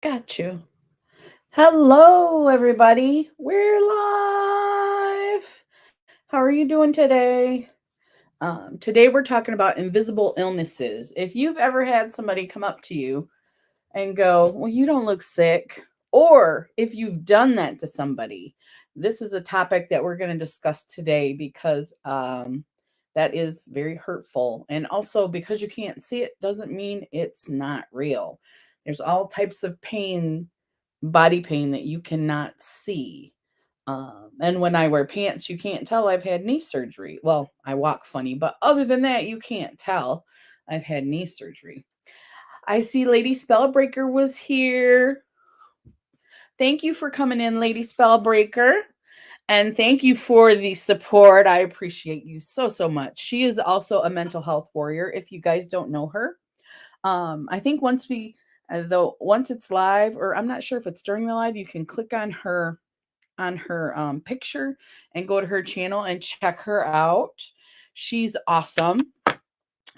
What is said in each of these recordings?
Got you. Hello, everybody. We're live. How are you doing today? Today, we're talking about invisible illnesses. If you've ever had somebody come up to you and go, "Well, you don't look sick," or if you've done that to somebody, this is a topic that we're going to discuss today because that is very hurtful. And also, because you can't see it, doesn't mean it's not real. There's all types of pain, body pain that you cannot see. And when I wear pants, you can't tell I've had knee surgery. Well, I walk funny, but other than that, you can't tell I've had knee surgery. I see Lady Spellbreaker was here. Thank you for coming in, Lady Spellbreaker. And thank you for the support. I appreciate you so much. She is also a mental health warrior. If you guys don't know her, I think once it's live, or I'm not sure if it's during the live, you can click on her picture and go to her channel and check her out. She's awesome.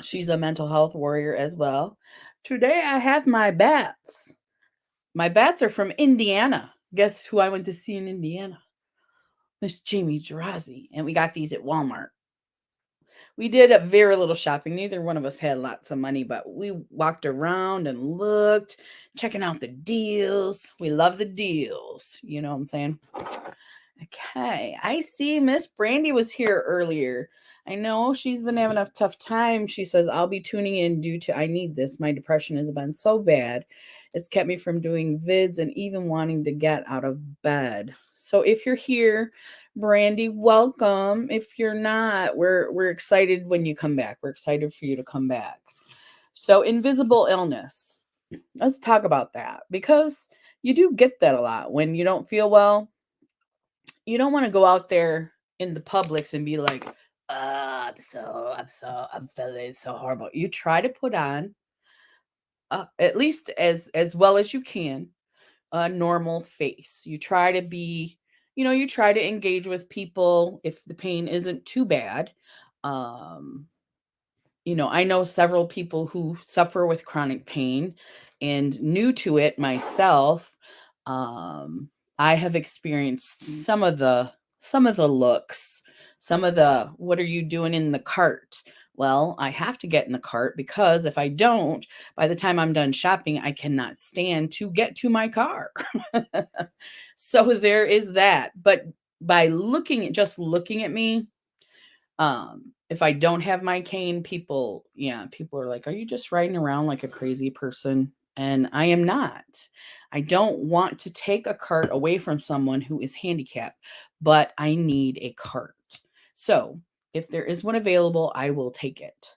She's a mental health warrior as well. Today I have my bats. My bats are from Indiana. Guess who I went to see in Indiana? Miss Jamie Jirazi. And we got these at Walmart. We did a very little shopping. Neither one of us had lots of money, but we walked around and looked, checking out the deals. We love the deals. You know what I'm saying? Okay. I see Miss Brandy was here earlier. I know she's been having a tough time. She says, I'll be tuning in due to I need this. My depression has been so bad. It's kept me from doing vids and even wanting to get out of bed. So if you're here, Brandy, welcome. If you're not, we're excited when you come back. We're excited for you to come back. So invisible illness. Let's talk about that because you do get that a lot when you don't feel well. You don't want to go out there in the publics and be like, I'm feeling so horrible. You try to put on, at least as well as you can, a normal face. You try to be, you try to engage with people if the pain isn't too bad. Um, I know several people who suffer with chronic pain and new to it myself. Um, I have experienced some of the looks, some of the what are you doing in the cart? Well, I have to get in the cart because if I don't, by the time I'm done shopping, I cannot stand to get to my car. So there is that. But by just looking at me, if I don't have my cane, people are like, "Are you just riding around like a crazy person?" And I am not. I don't want to take a cart away from someone who is handicapped, but I need a cart. So, if there is one available, I will take it.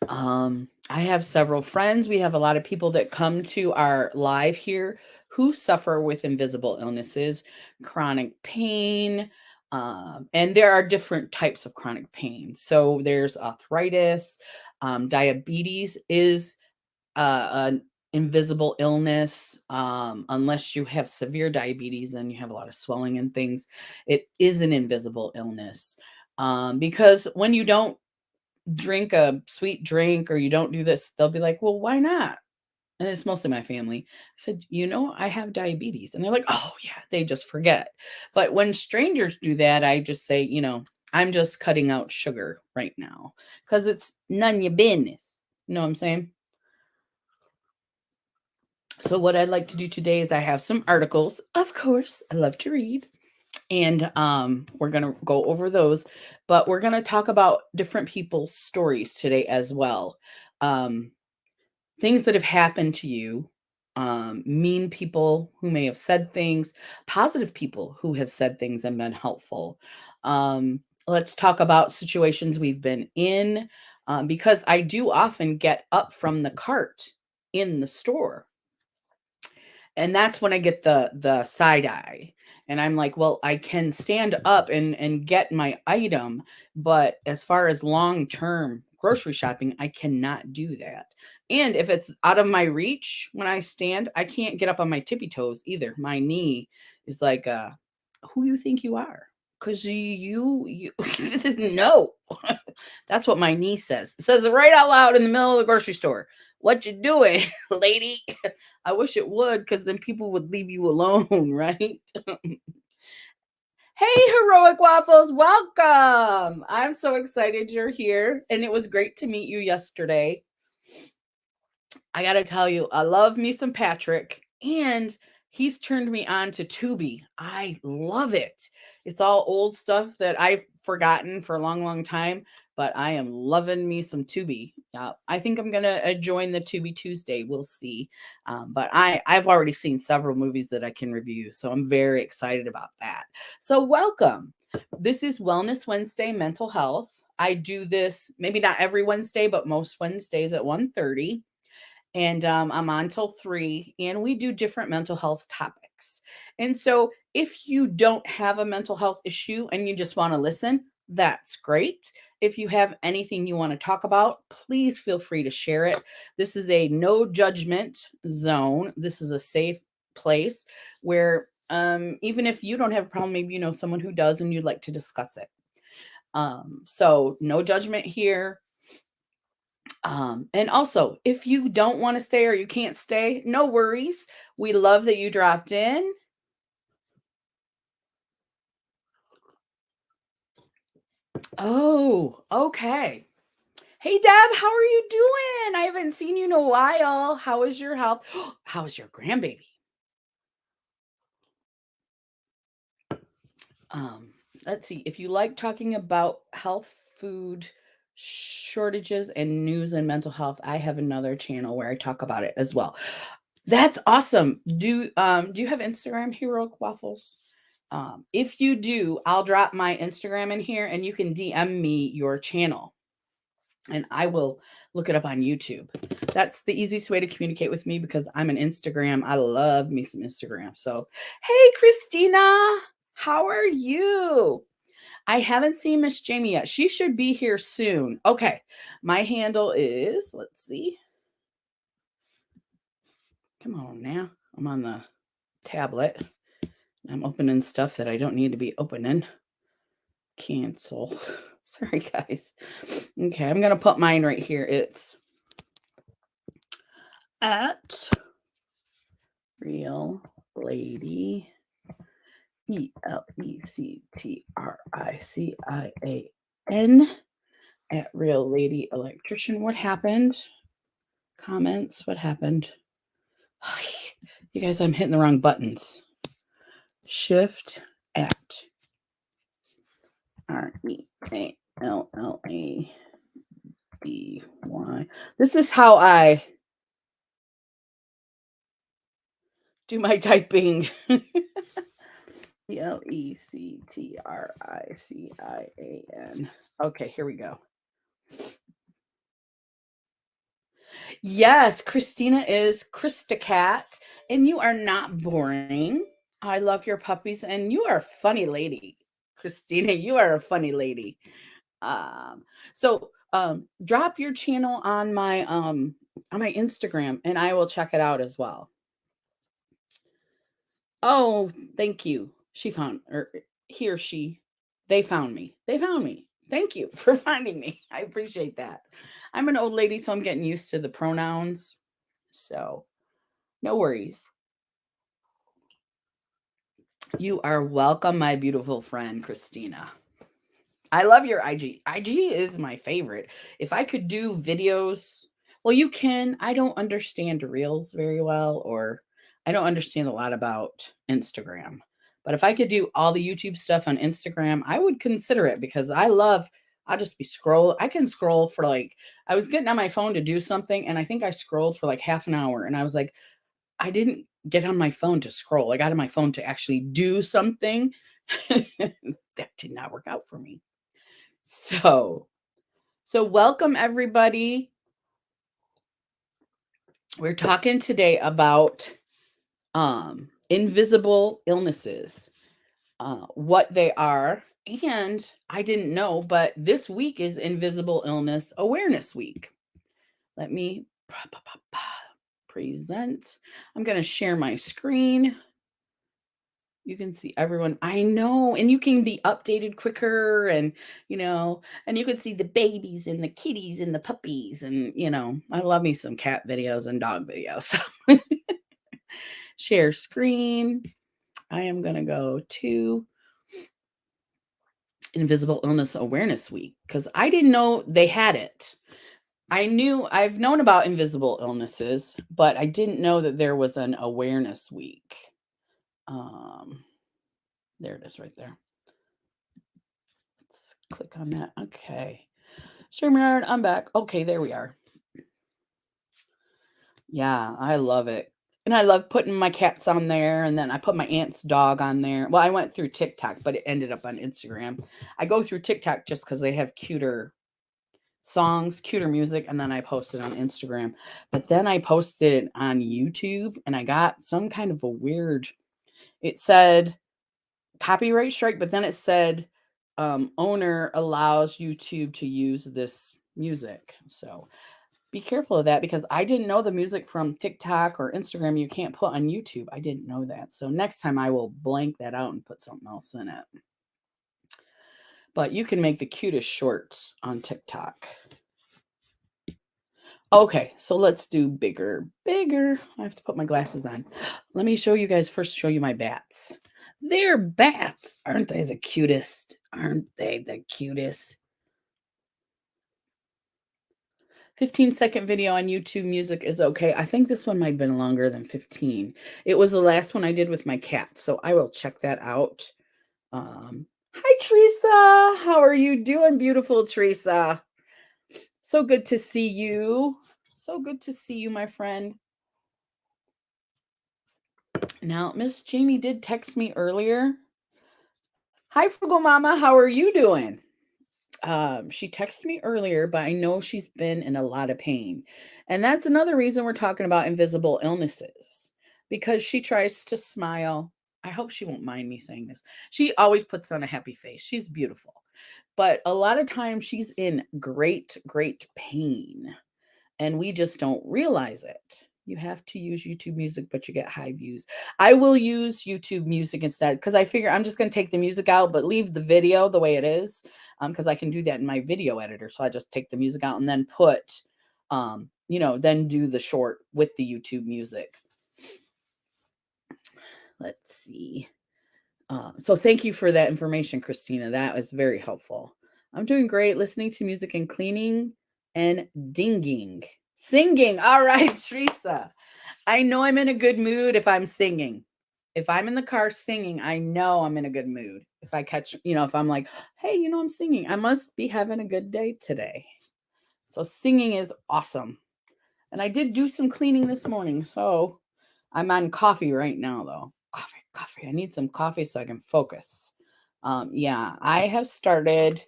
I have several friends. We have a lot of people that come to our live here who suffer with invisible illnesses, chronic pain, and there are different types of chronic pain. So there's arthritis, diabetes is an invisible illness. Unless you have severe diabetes and you have a lot of swelling and things, it is an invisible illness. Because when you don't drink a sweet drink or you don't do this, they'll be like, well, why not? And it's mostly my family. I said, I have diabetes. And they're like, oh, yeah, they just forget. But when strangers do that, I just say, I'm just cutting out sugar right now because it's none of your business. You know what I'm saying? So, what I'd like to do today is I have some articles. Of course, I love to read. And we're going to go over those, but we're going to talk about different people's stories today as well. Um, Things that have happened to you, mean people who may have said things, positive people who have said things and been helpful. Let's talk about situations we've been in, because I do often get up from the cart in the store, and that's when I get the side eye. And I'm like, well, I can stand up and get my item, but as far as long-term grocery shopping, I cannot do that. And if it's out of my reach when I stand, I can't get up on my tippy toes either. My knee is like, who you think you are? Because you no. That's what my knee says. It says it right out loud in the middle of the grocery store. What you doing, lady? I wish it would, because then people would leave you alone, right? Hey, Heroic Waffles, welcome. I'm so excited you're here, and it was great to meet you yesterday. I got to tell you, I love me some Patrick, and he's turned me on to Tubi. I love it. It's all old stuff that I've forgotten for a long, long time, but I am loving me some Tubi. I think I'm going to join the Tubi Tuesday. We'll see. But I've already seen several movies that I can review, so I'm very excited about that. So welcome. This is Wellness Wednesday Mental Health. I do this maybe not every Wednesday, but most Wednesdays at 1:30. And I'm on till 3, and we do different mental health topics. And so if you don't have a mental health issue and you just want to listen, that's great. If you have anything you want to talk about, please feel free to share it. This is a no judgment zone. This is a safe place where even if you don't have a problem, maybe you know someone who does and you'd like to discuss it. So no judgment here. And also, if you don't want to stay or you can't stay, no worries. We love that you dropped in. Oh, okay. Hey, Deb, how are you doing? I haven't seen you in a while. How is your health? How is your grandbaby? Um, let's see. If you like talking about health, food shortages, and news and mental health, I have another channel where I talk about it as well. That's awesome. Do you have Instagram, Heroic Waffles? If you do, I'll drop my Instagram in here and you can DM me your channel and I will look it up on YouTube. That's the easiest way to communicate with me because I'm an Instagram. I love me some Instagram. So, hey, Christina, how are you? I haven't seen Miss Jamie yet. She should be here soon. Okay. My handle is, let's see. Come on now. I'm on the tablet. I'm opening stuff that I don't need to be opening. Cancel. Sorry, guys. Okay, I'm going to put mine right here. It's at Real Lady ELECTRICIAN at Real Lady Electrician. What happened? Comments. What happened? You guys, I'm hitting the wrong buttons. Shift at REALLADY. This is how I do my typing. ELECTRICIAN. Okay, here we go. Yes, Christina is Christacat, and you are not boring. I love your puppies, and you are a funny lady. Christina, you are a funny lady. So drop your channel on my Instagram and I will check it out as well. Oh, thank you. She found, or he or she, they found me. They found me. Thank you for finding me. I appreciate that. I'm an old lady, so I'm getting used to the pronouns. So no worries. You are welcome, my beautiful friend, Christina. I love your IG. IG is my favorite. If I could do videos, well, you can. I don't understand reels very well, or I don't understand a lot about Instagram. But if I could do all the YouTube stuff on Instagram, I would consider it because I'll just be scroll. I can scroll for like, I was getting on my phone to do something, and I think I scrolled for like half an hour, and I was like, I didn't get on my phone to scroll. I got on my phone to actually do something. That did not work out for me. So welcome everybody. We're talking today about invisible illnesses, what they are, and I didn't know, but this week is Invisible Illness Awareness Week. Let me present. I'm going to share my screen. You can see everyone. I know, and you can be updated quicker and you can see the babies and the kitties and the puppies and I love me some cat videos and dog videos. So share screen. I am going to go to Invisible Illness Awareness Week because I didn't know they had it. I've known about invisible illnesses, but I didn't know that there was an awareness week. There it is right there. Let's click on that. Okay. StreamYard, I'm back. Okay, there we are. Yeah, I love it. And I love putting my cats on there. And then I put my aunt's dog on there. Well, I went through TikTok, but it ended up on Instagram. I go through TikTok just because they have cuter songs, cuter music, and then I post it on Instagram. But then I posted it on YouTube and I got some kind of a weird, it said copyright strike, but then it said owner allows YouTube to use this music. So be careful of that because I didn't know the music from TikTok or Instagram you can't put on YouTube. I didn't know that. So next time I will blank that out and put something else in it. But you can make the cutest shorts on TikTok. Okay, so let's do bigger. I have to put my glasses on. Let me show you guys show you my bats. They're bats. Aren't they the cutest? Aren't they the cutest? 15-second video on YouTube music is okay. I think this one might have been longer than 15. It was the last one I did with my cat, so I will check that out. Hi, Teresa. How are you doing, beautiful Teresa? So good to see you. So good to see you, my friend. Now, Miss Jamie did text me earlier. Hi, Frugal Mama. How are you doing? She texted me earlier, but I know she's been in a lot of pain. And that's another reason we're talking about invisible illnesses because she tries to smile. I hope she won't mind me saying this. She always puts on a happy face. She's beautiful. But a lot of times she's in great, great pain and we just don't realize it. You have to use YouTube music, but you get high views. I will use YouTube music instead because I figure I'm just going to take the music out, but leave the video the way it is because I can do that in my video editor. So I just take the music out and then put, then do the short with the YouTube music. Let's see. So thank you for that information, Christina. That was very helpful. I'm doing great listening to music and cleaning and singing. All right, Teresa. I know I'm in a good mood if I'm singing. If I'm in the car singing, I know I'm in a good mood. If I catch, if I'm like, hey, I'm singing, I must be having a good day today. So singing is awesome. And I did do some cleaning this morning. So I'm on coffee right now, though. Coffee. I need some coffee so I can focus. I have started.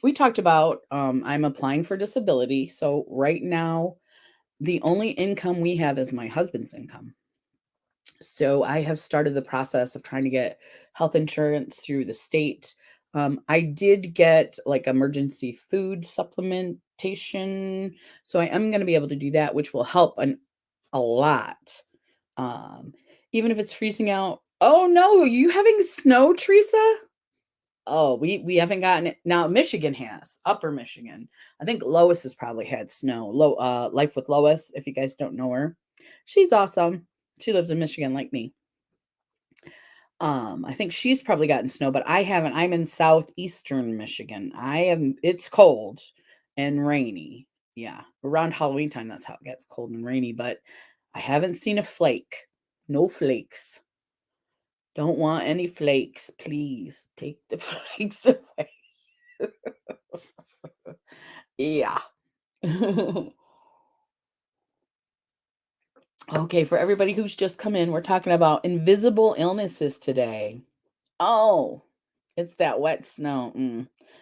We talked about I'm applying for disability. So right now, the only income we have is my husband's income. So I have started the process of trying to get health insurance through the state. I did get like emergency food supplementation. So I am going to be able to do that, which will help a lot. Even if it's freezing out. Oh no, are you having snow, Teresa? Oh, we haven't gotten it. Now Michigan has, Upper Michigan. I think Lois has probably had snow. Life with Lois, if you guys don't know her. She's awesome. She lives in Michigan like me. I think she's probably gotten snow, but I haven't. I'm in southeastern Michigan. It's cold and rainy. Yeah. Around Halloween time, that's how it gets cold and rainy, but I haven't seen a flake. No flakes. Don't want any flakes. Please take the flakes away. Yeah. Okay, for everybody who's just come in, we're talking about invisible illnesses today. Oh, it's that wet snow.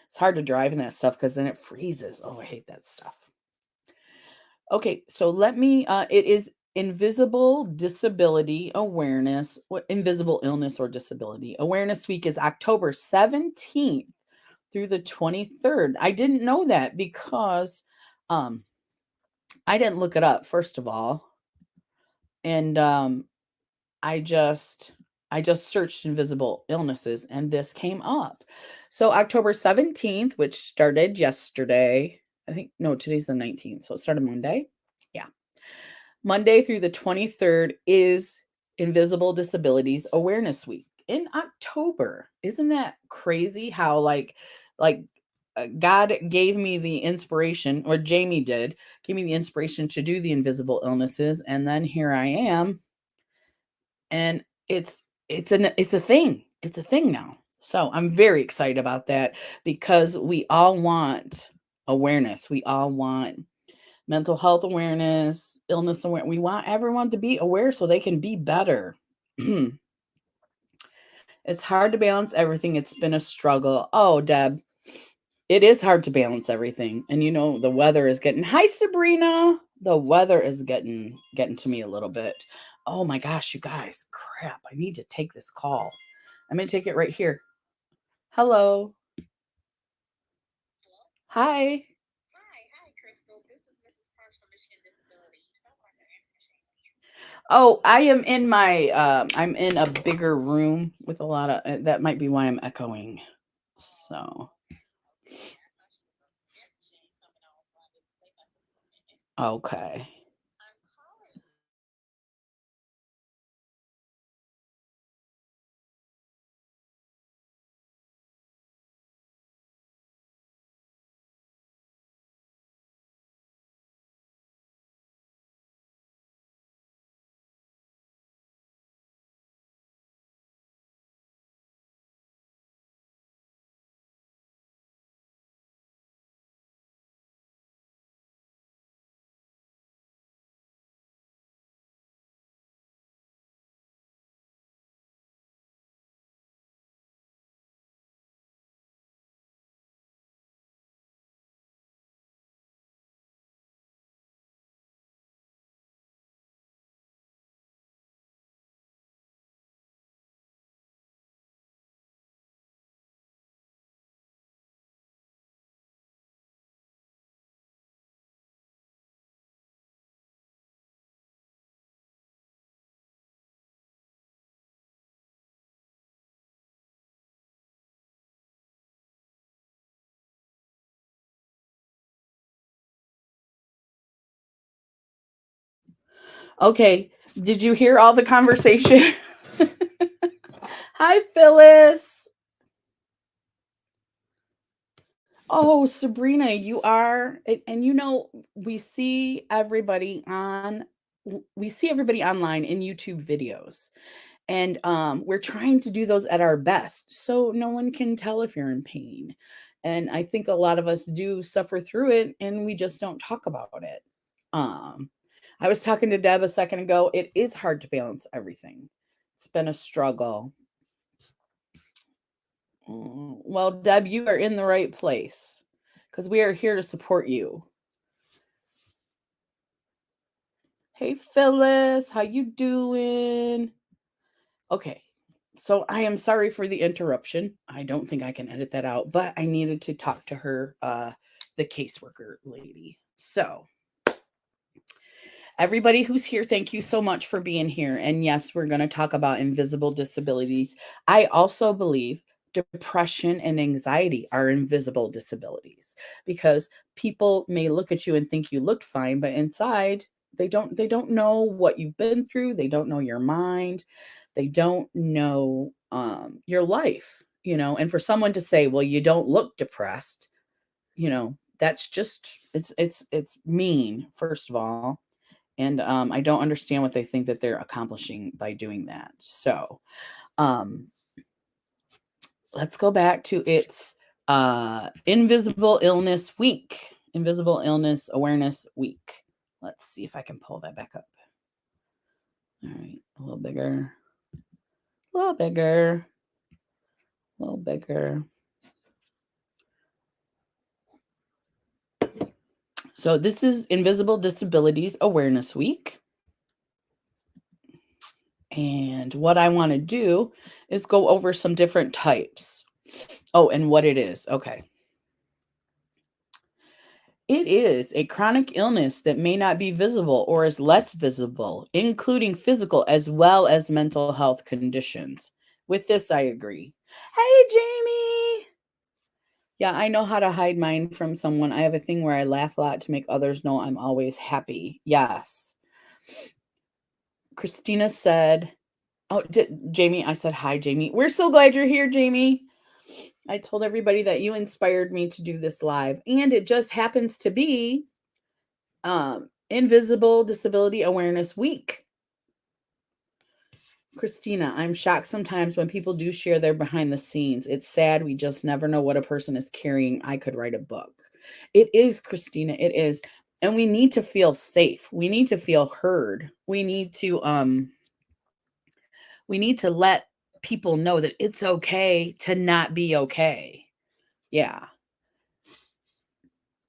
It's hard to drive in that stuff because then it freezes. Oh, I hate that stuff. Okay, so it is Invisible Disability Awareness, Invisible Illness or Disability Awareness Week is October 17th through the 23rd. I didn't know that because I didn't look it up, first of all. And I just I just searched invisible illnesses and this came up. So October 17th, which started yesterday, I think, no, today's the 19th. So it started Monday. Yeah. Monday through the 23rd is Invisible Disabilities Awareness Week in October. Isn't that crazy how God gave me the inspiration, or Jamie did, give me the inspiration to do the invisible illnesses, and then here I am, and it's a thing. It's a thing now. So I'm very excited about that because we all want awareness. We all want mental health awareness, illness awareness. We want everyone to be aware so they can be better. It's hard to balance everything. It's been a struggle. Oh, Deb, it is hard to balance everything. And the weather is getting, hi Sabrina. The weather is getting to me a little bit. Oh my gosh, you guys, crap. I need to take this call. I'm going to take it right here. Hello. Hi. Oh, I am in I'm in a bigger room with a lot of, that might be why I'm echoing. So, okay. Okay. Did you hear all the conversation? Hi, Phyllis. Oh, Sabrina, you are, and we see everybody online in YouTube videos, and we're trying to do those at our best so no one can tell if you're in pain. And I think a lot of us do suffer through it, and we just don't talk about it. Um, I was talking to Deb a second ago. It is hard to balance everything. It's been a struggle. Well, Deb, you are in the right place because we are here to support you. Hey, Phyllis, how you doing? Okay, so I am sorry for the interruption. I don't think I can edit that out, but I needed to talk to her, the caseworker lady. So, everybody who's here, thank you so much for being here. And yes, we're going to talk about invisible disabilities. I also believe depression and anxiety are invisible disabilities because people may look at you and think you look fine, but inside they don't know what you've been through. They don't know your mind. They don't know your life, and for someone to say, well, you don't look depressed, that's just it's mean, first of all. And I don't understand what they think that they're accomplishing by doing that. So um, let's go back to its Invisible Illness Week, Invisible Illness Awareness Week. Let's see if I can pull that back up. All right, a little bigger, a little bigger, a little bigger. So this is Invisible Disabilities Awareness Week. And what I want to do is go over some different types. Oh, and what it is. Okay. It is a chronic illness that may not be visible or is less visible, including physical as well as mental health conditions. With this, I agree. Hey, Jamie. Yeah, I know how to hide mine from someone. I have a thing where I laugh a lot to make others know I'm always happy. Yes. Christina said, oh, Jamie, I said, hi, Jamie. We're so glad you're here, Jamie. I told everybody that you inspired me to do this live, and it just happens to be Invisible Disability Awareness Week. Christina, I'm shocked sometimes when people do share their behind the scenes. It's sad. We just never know what a person is carrying. I could write a book. It is, Christina. It is. And we need to feel safe. We need to feel heard. We need to let people know that it's okay to not be okay. Yeah.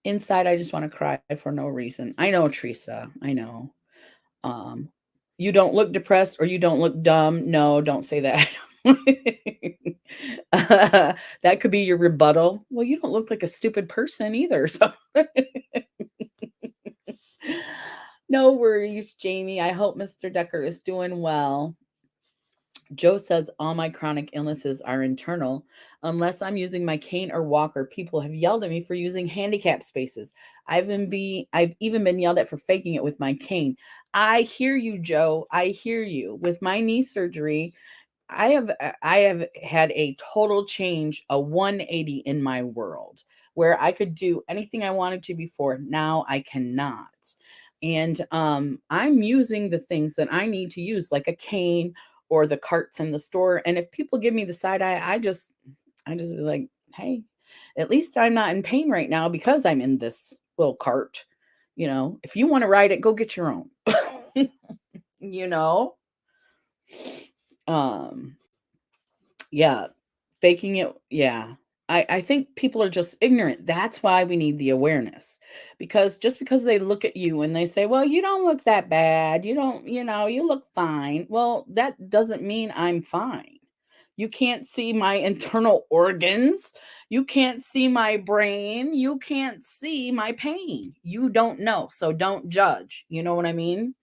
Inside, I just want to cry for no reason. I know, Teresa. I know. Um, you don't look depressed or you don't look dumb. No, don't say that. That could be your rebuttal. Well, you don't look like a stupid person either. So no worries, Jamie. I hope Mr. Decker is doing well. Joe says all my chronic illnesses are internal. Unless I'm using my cane or walker, people have yelled at me for using handicap spaces. I've even been yelled at for faking it with my cane. I hear you, Joe. I hear you. With my knee surgery, I have had a total change, a 180 in my world, where I could do anything I wanted to before. Now I cannot. And I'm using the things that I need to use, like a cane or the carts in the store. And if people give me the side eye, I just be like, hey, at least I'm not in pain right now because I'm in this little cart. If you want to ride it, go get your own. you know? Um, yeah, faking it. Yeah. I think people are just ignorant. That's why we need the awareness. Because just because they look at you and they say, well, you don't look that bad. You don't, you look fine. Well, that doesn't mean I'm fine. You can't see my internal organs. You can't see my brain. You can't see my pain. You don't know. So don't judge. You know what I mean?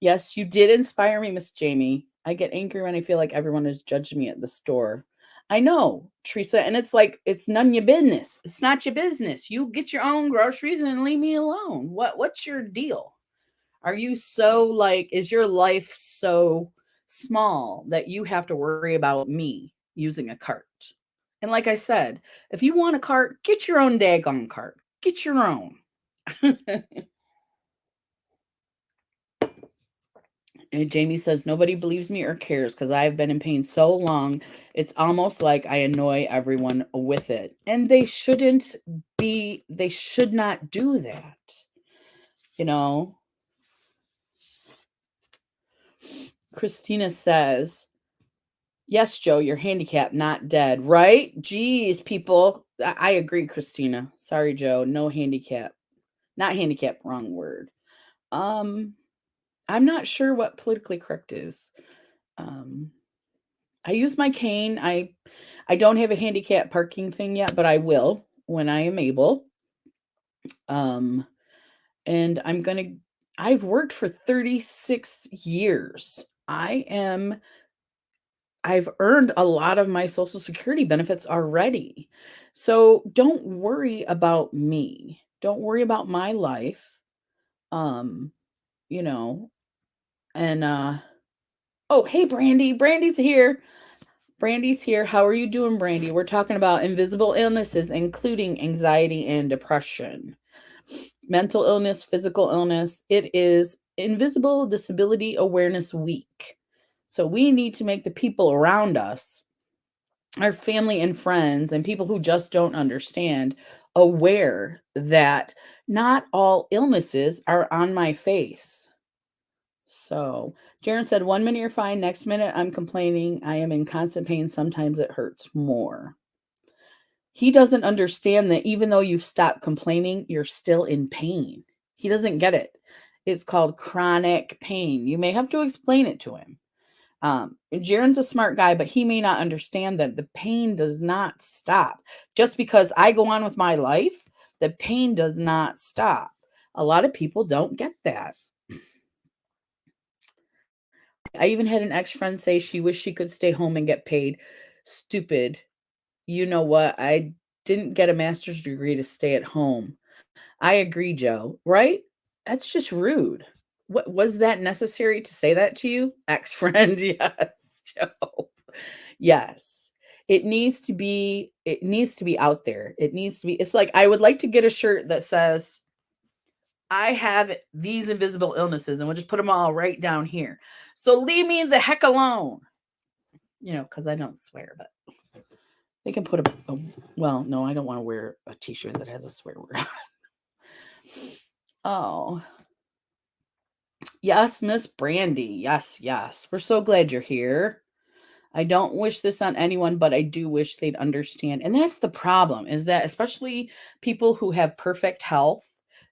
Yes, you did inspire me, Miss Jamie. I get angry when I feel like everyone is judging me at the store. I know, Teresa, and it's like it's none of your business. It's not your business. You get your own groceries and leave me alone. What's your deal? Are you so is your life so small that you have to worry about me using a cart? And like I said, if you want a cart, get your own daggone cart. Get your own. And Jamie says, nobody believes me or cares because I've been in pain so long. It's almost like I annoy everyone with it. And they should not do that. You know? Christina says, yes, Joe, you're handicapped, not dead, right? Geez, people. I agree, Christina. Sorry, Joe. No handicap. Not handicap, wrong word. I'm not sure what politically correct is. I use my cane. I don't have a handicap parking thing yet, but I will when I am able. And I've worked for 36 years. I've earned a lot of my Social Security benefits already. So don't worry about me. Don't worry about my life. Um, you know, and oh, hey Brandy. Brandy's here. Brandy's here. How are you doing, Brandy? We're talking about invisible illnesses, including anxiety and depression, mental illness, physical illness. It is Invisible Disability Awareness Week. So we need to make the people around us, our family and friends, and people who just don't understand, aware that not all illnesses are on my face. So Jaron said, 1 minute you're fine. Next minute I'm complaining. I am in constant pain. Sometimes it hurts more. He doesn't understand that even though you've stopped complaining, you're still in pain. He doesn't get it. It's called chronic pain. You may have to explain it to him. Jaron's a smart guy, but he may not understand that the pain does not stop. Just because I go on with my life The pain does not stop. A lot of people don't get that. I even had an ex-friend say she wished she could stay home and get paid. Stupid. You know what? I didn't get a master's degree to stay at home. I agree, Joe, right? That's just rude. What was that necessary to say that to you? Ex-friend, yes, Joe. Yes. It needs to be out there. It needs to be it's like I would like to get a shirt that says I have these invisible illnesses and we'll just put them all right down here. So leave me the heck alone. Cuz I don't swear, but they can put well, no, I don't want to wear a t-shirt that has a swear word on it. Oh, yes, Miss Brandy. Yes, yes. We're so glad you're here. I don't wish this on anyone, but I do wish they'd understand. And that's the problem is that especially people who have perfect health,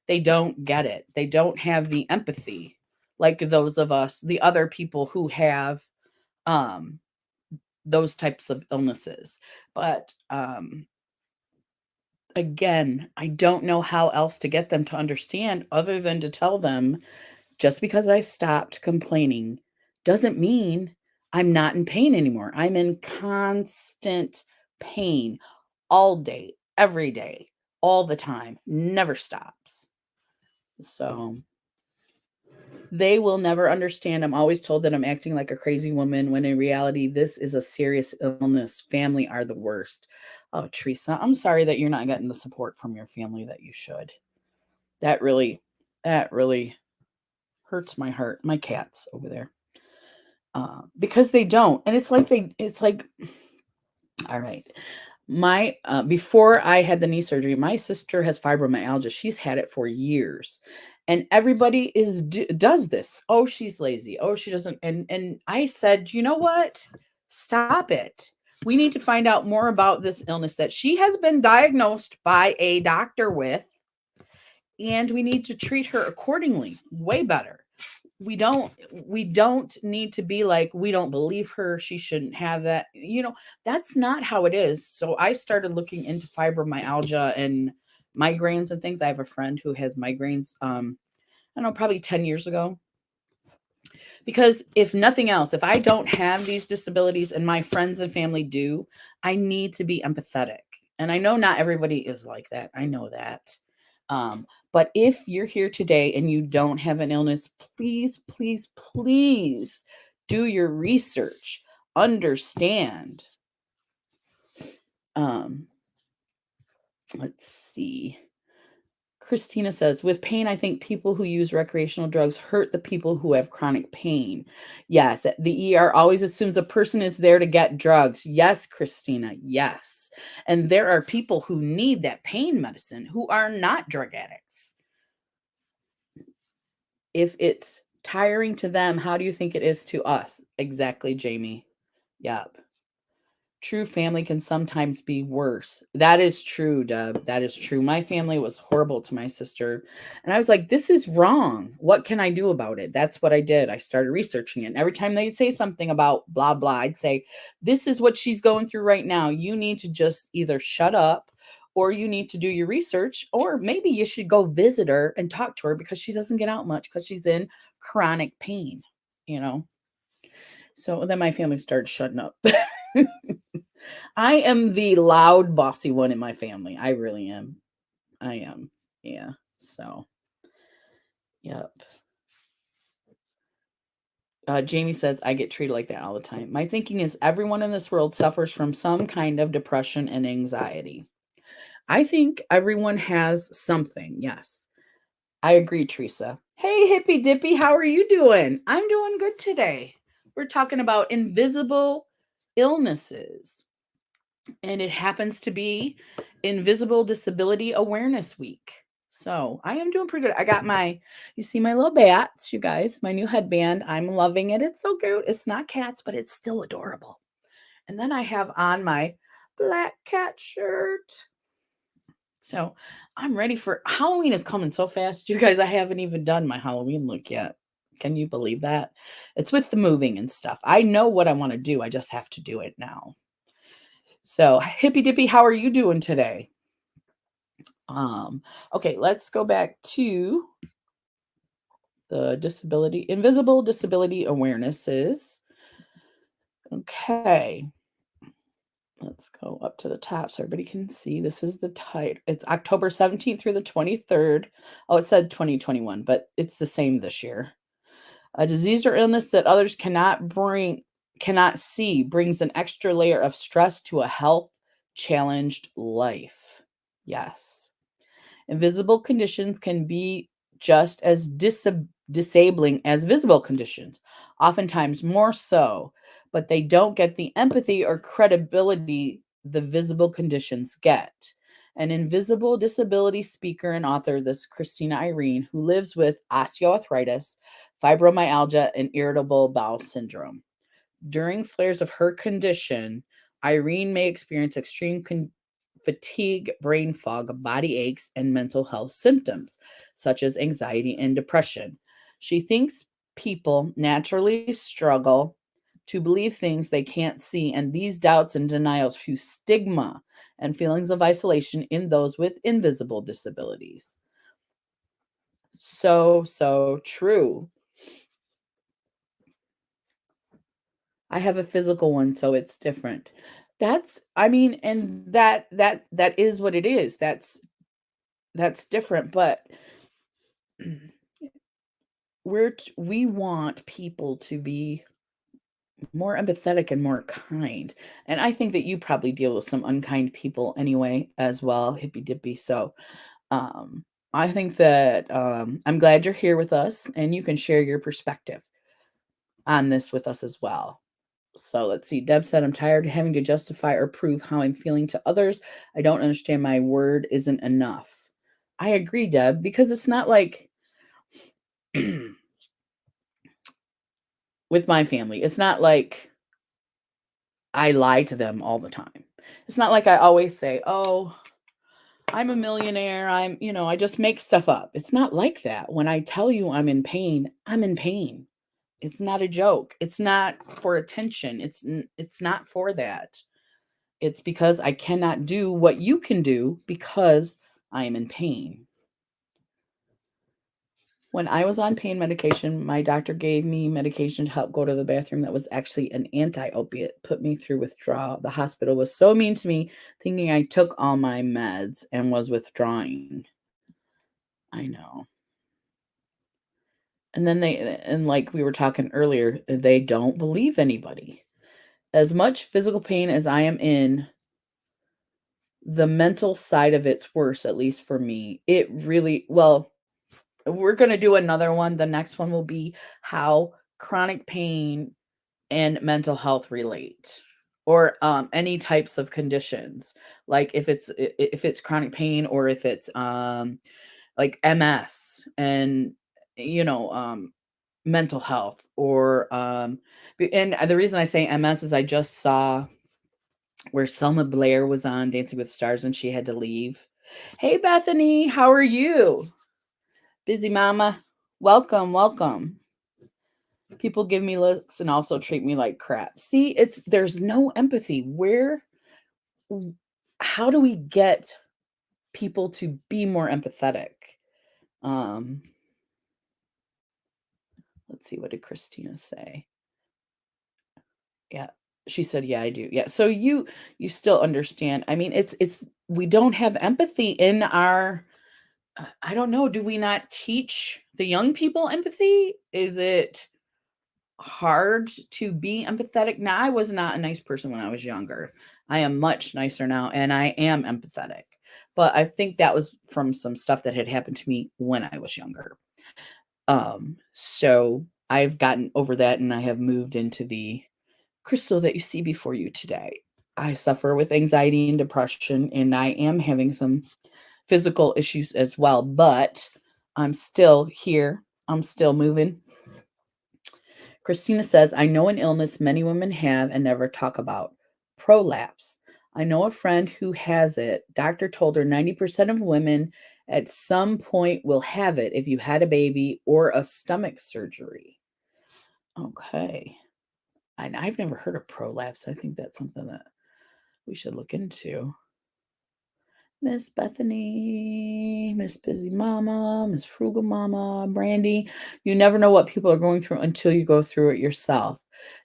they don't get it. They don't have the empathy like those of us, the other people who have um those types of illnesses. But again, I don't know how else to get them to understand other than to tell them just because I stopped complaining doesn't mean I'm not in pain anymore. I'm in constant pain all day, every day, all the time, never stops. So they will never understand. I'm always told that I'm acting like a crazy woman when in reality, this is a serious illness. Family are the worst. Oh, Teresa, I'm sorry that you're not getting the support from your family that you should. That really hurts my heart. My cats over there. Because they don't. And it's like, all right. My before I had the knee surgery, my sister has fibromyalgia. She's had it for years. And everybody does this. Oh, she's lazy. Oh, she doesn't. And I said, "You know what? Stop it. We need to find out more about this illness that she has been diagnosed by a doctor with, and we need to treat her accordingly. Way better. We don't need to be like, we don't believe her, she shouldn't have that. That's not how it is. So I started looking into fibromyalgia and migraines and things. I have a friend who has migraines, I don't know, probably 10 years ago. Because if nothing else, if I don't have these disabilities and my friends and family do, I need to be empathetic. And I know not everybody is like that. I know that. But if you're here today and you don't have an illness, please, please, please do your research. Understand. Let's see. Christina says, with pain, I think people who use recreational drugs hurt the people who have chronic pain. Yes, the ER always assumes a person is there to get drugs. Yes, Christina, yes. And there are people who need that pain medicine who are not drug addicts. If it's tiring to them, how do you think it is to us? Exactly, Jamie. Yep. True family can sometimes be worse. That is true, Deb. That is true. My family was horrible to my sister. And I was like, this is wrong. What can I do about it? That's what I did. I started researching it. And every time they'd say something about blah, blah, I'd say, this is what she's going through right now. You need to just either shut up or you need to do your research, or maybe you should go visit her and talk to her because she doesn't get out much because she's in chronic pain, you know? So then my family started shutting up. I am the loud, bossy one in my family. I really am. I am. Yeah. So, yep. Jamie says, I get treated like that all the time. My thinking is everyone in this world suffers from some kind of depression and anxiety. I think everyone has something. Yes. I agree, Teresa. Hey, Hippy Dippy, how are you doing? I'm doing good today. We're talking about invisible illnesses. And it happens to be Invisible Disability Awareness Week. So I am doing pretty good. I got you see my little bats, you guys, my new headband. I'm loving it. It's so cute. It's not cats, but it's still adorable. And then I have on my black cat shirt. So I'm ready for Halloween is coming so fast. You guys, I haven't even done my Halloween look yet. Can you believe that? It's with the moving and stuff. I know what I want to do. I just have to do it now. So, Hippy Dippy, how are you doing today? Okay, let's go back to the invisible disability awarenesses. Okay. Let's go up to the top so everybody can see. This is the title. It's October 17th through the 23rd. Oh, it said 2021, but it's the same this year. A disease or illness that others cannot see brings an extra layer of stress to a health challenged life. Yes. Invisible conditions can be just as disabling as visible conditions, oftentimes more so, but they don't get the empathy or credibility the visible conditions get. An invisible disability speaker and author, this Christina Irene, who lives with osteoarthritis, fibromyalgia, and irritable bowel syndrome. During flares of her condition, Irene may experience extreme fatigue, brain fog, body aches, and mental health symptoms, such as anxiety and depression. She thinks people naturally struggle to believe things they can't see, and these doubts and denials fuse stigma and feelings of isolation in those with invisible disabilities. So true. I have a physical one, so it's different. I mean, and that is what it is. That's different, but we want people to be more empathetic and more kind. And I think that you probably deal with some unkind people anyway as well, hippy dippy. So I think that I'm glad you're here with us and you can share your perspective on this with us as well. So let's see. Deb said, I'm tired of having to justify or prove how I'm feeling to others. I don't understand my word isn't enough. I agree, Deb, because it's not like with my family, it's not like I lie to them all the time. It's not like I always say, oh, I'm a millionaire. I just make stuff up. It's not like that. When I tell you I'm in pain, I'm in pain. It's not a joke. It's not for attention. It's not for that. It's because I cannot do what you can do because I am in pain. When I was on pain medication, my doctor gave me medication to help go to the bathroom that was actually an anti-opiate, put me through withdrawal. The hospital was so mean to me, thinking I took all my meds and was withdrawing. I know. And then and like we were talking earlier, they don't believe anybody. As much physical pain as I am in, the mental side of it's worse, at least for me. It really, well, we're going to do another one. The next one will be how chronic pain and mental health relate, or any types of conditions, like if it's chronic pain, or if it's like MS and mental health, or and the reason I say MS is I just saw where Selma Blair was on Dancing with Stars and she had to leave. Hey Bethany, how are you? Busy mama. Welcome. People give me looks and also treat me like crap. See, there's no empathy. How do we get people to be more empathetic? Um, let's see, what did Christina say? Yeah. She said, "Yeah, I do." Yeah. So you still understand. I mean, it's we don't have empathy in our I don't know, do we not teach the young people empathy? Is it hard to be empathetic? Now, I was not a nice person when I was younger. I am much nicer now and I am empathetic. But I think that was from some stuff that had happened to me when I was younger. So I've gotten over that and I have moved into the crystal that you see before you today. I suffer with anxiety and depression, and I am having some physical issues as well, but I'm still here. I'm still moving. Christina says, I know an illness many women have and never talk about, prolapse. I know a friend who has it. Doctor told her 90% of women at some point will have it if you had a baby or a stomach surgery. Okay. And I've never heard of prolapse. I think that's something that we should look into. Miss Bethany, Miss Busy Mama, Miss Frugal Mama, Brandy. You never know what people are going through until you go through it yourself.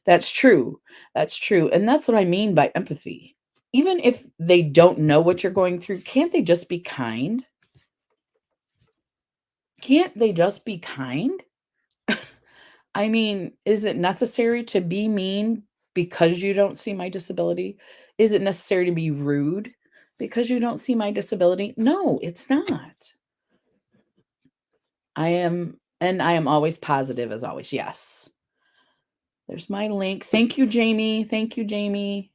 That's true. That's true. And that's what I mean by empathy. Even if they don't know what you're going through, can't they just be kind? Can't they just be kind? I mean, is it necessary to be mean because you don't see my disability? Is it necessary to be rude because you don't see my disability? No, it's not. I am always positive as always. Yes. There's my link. Thank you, Jamie. Thank you, Jamie.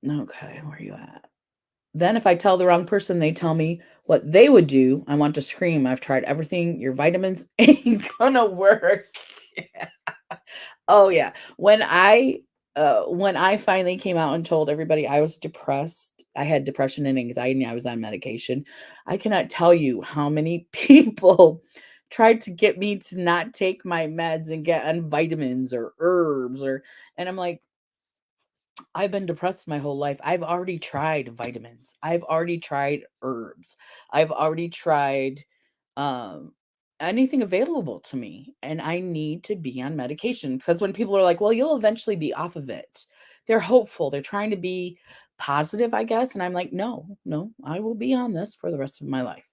Okay, where are you at? Then if I tell the wrong person, they tell me what they would do. I want to scream. I've tried everything. Your vitamins ain't gonna work. Oh yeah. When I finally came out and told everybody I was depressed, I had depression and anxiety, I was on medication. I cannot tell you how many people tried to get me to not take my meds and get on vitamins or herbs or and I'm like, I've been depressed my whole life. I've already tried vitamins. I've already tried herbs. I've already tried um anything available to me and I need to be on medication because when people are like, "Well, you'll eventually be off of it." They're hopeful. They're trying to be positive, I guess, and I'm like, "No, no. I will be on this for the rest of my life.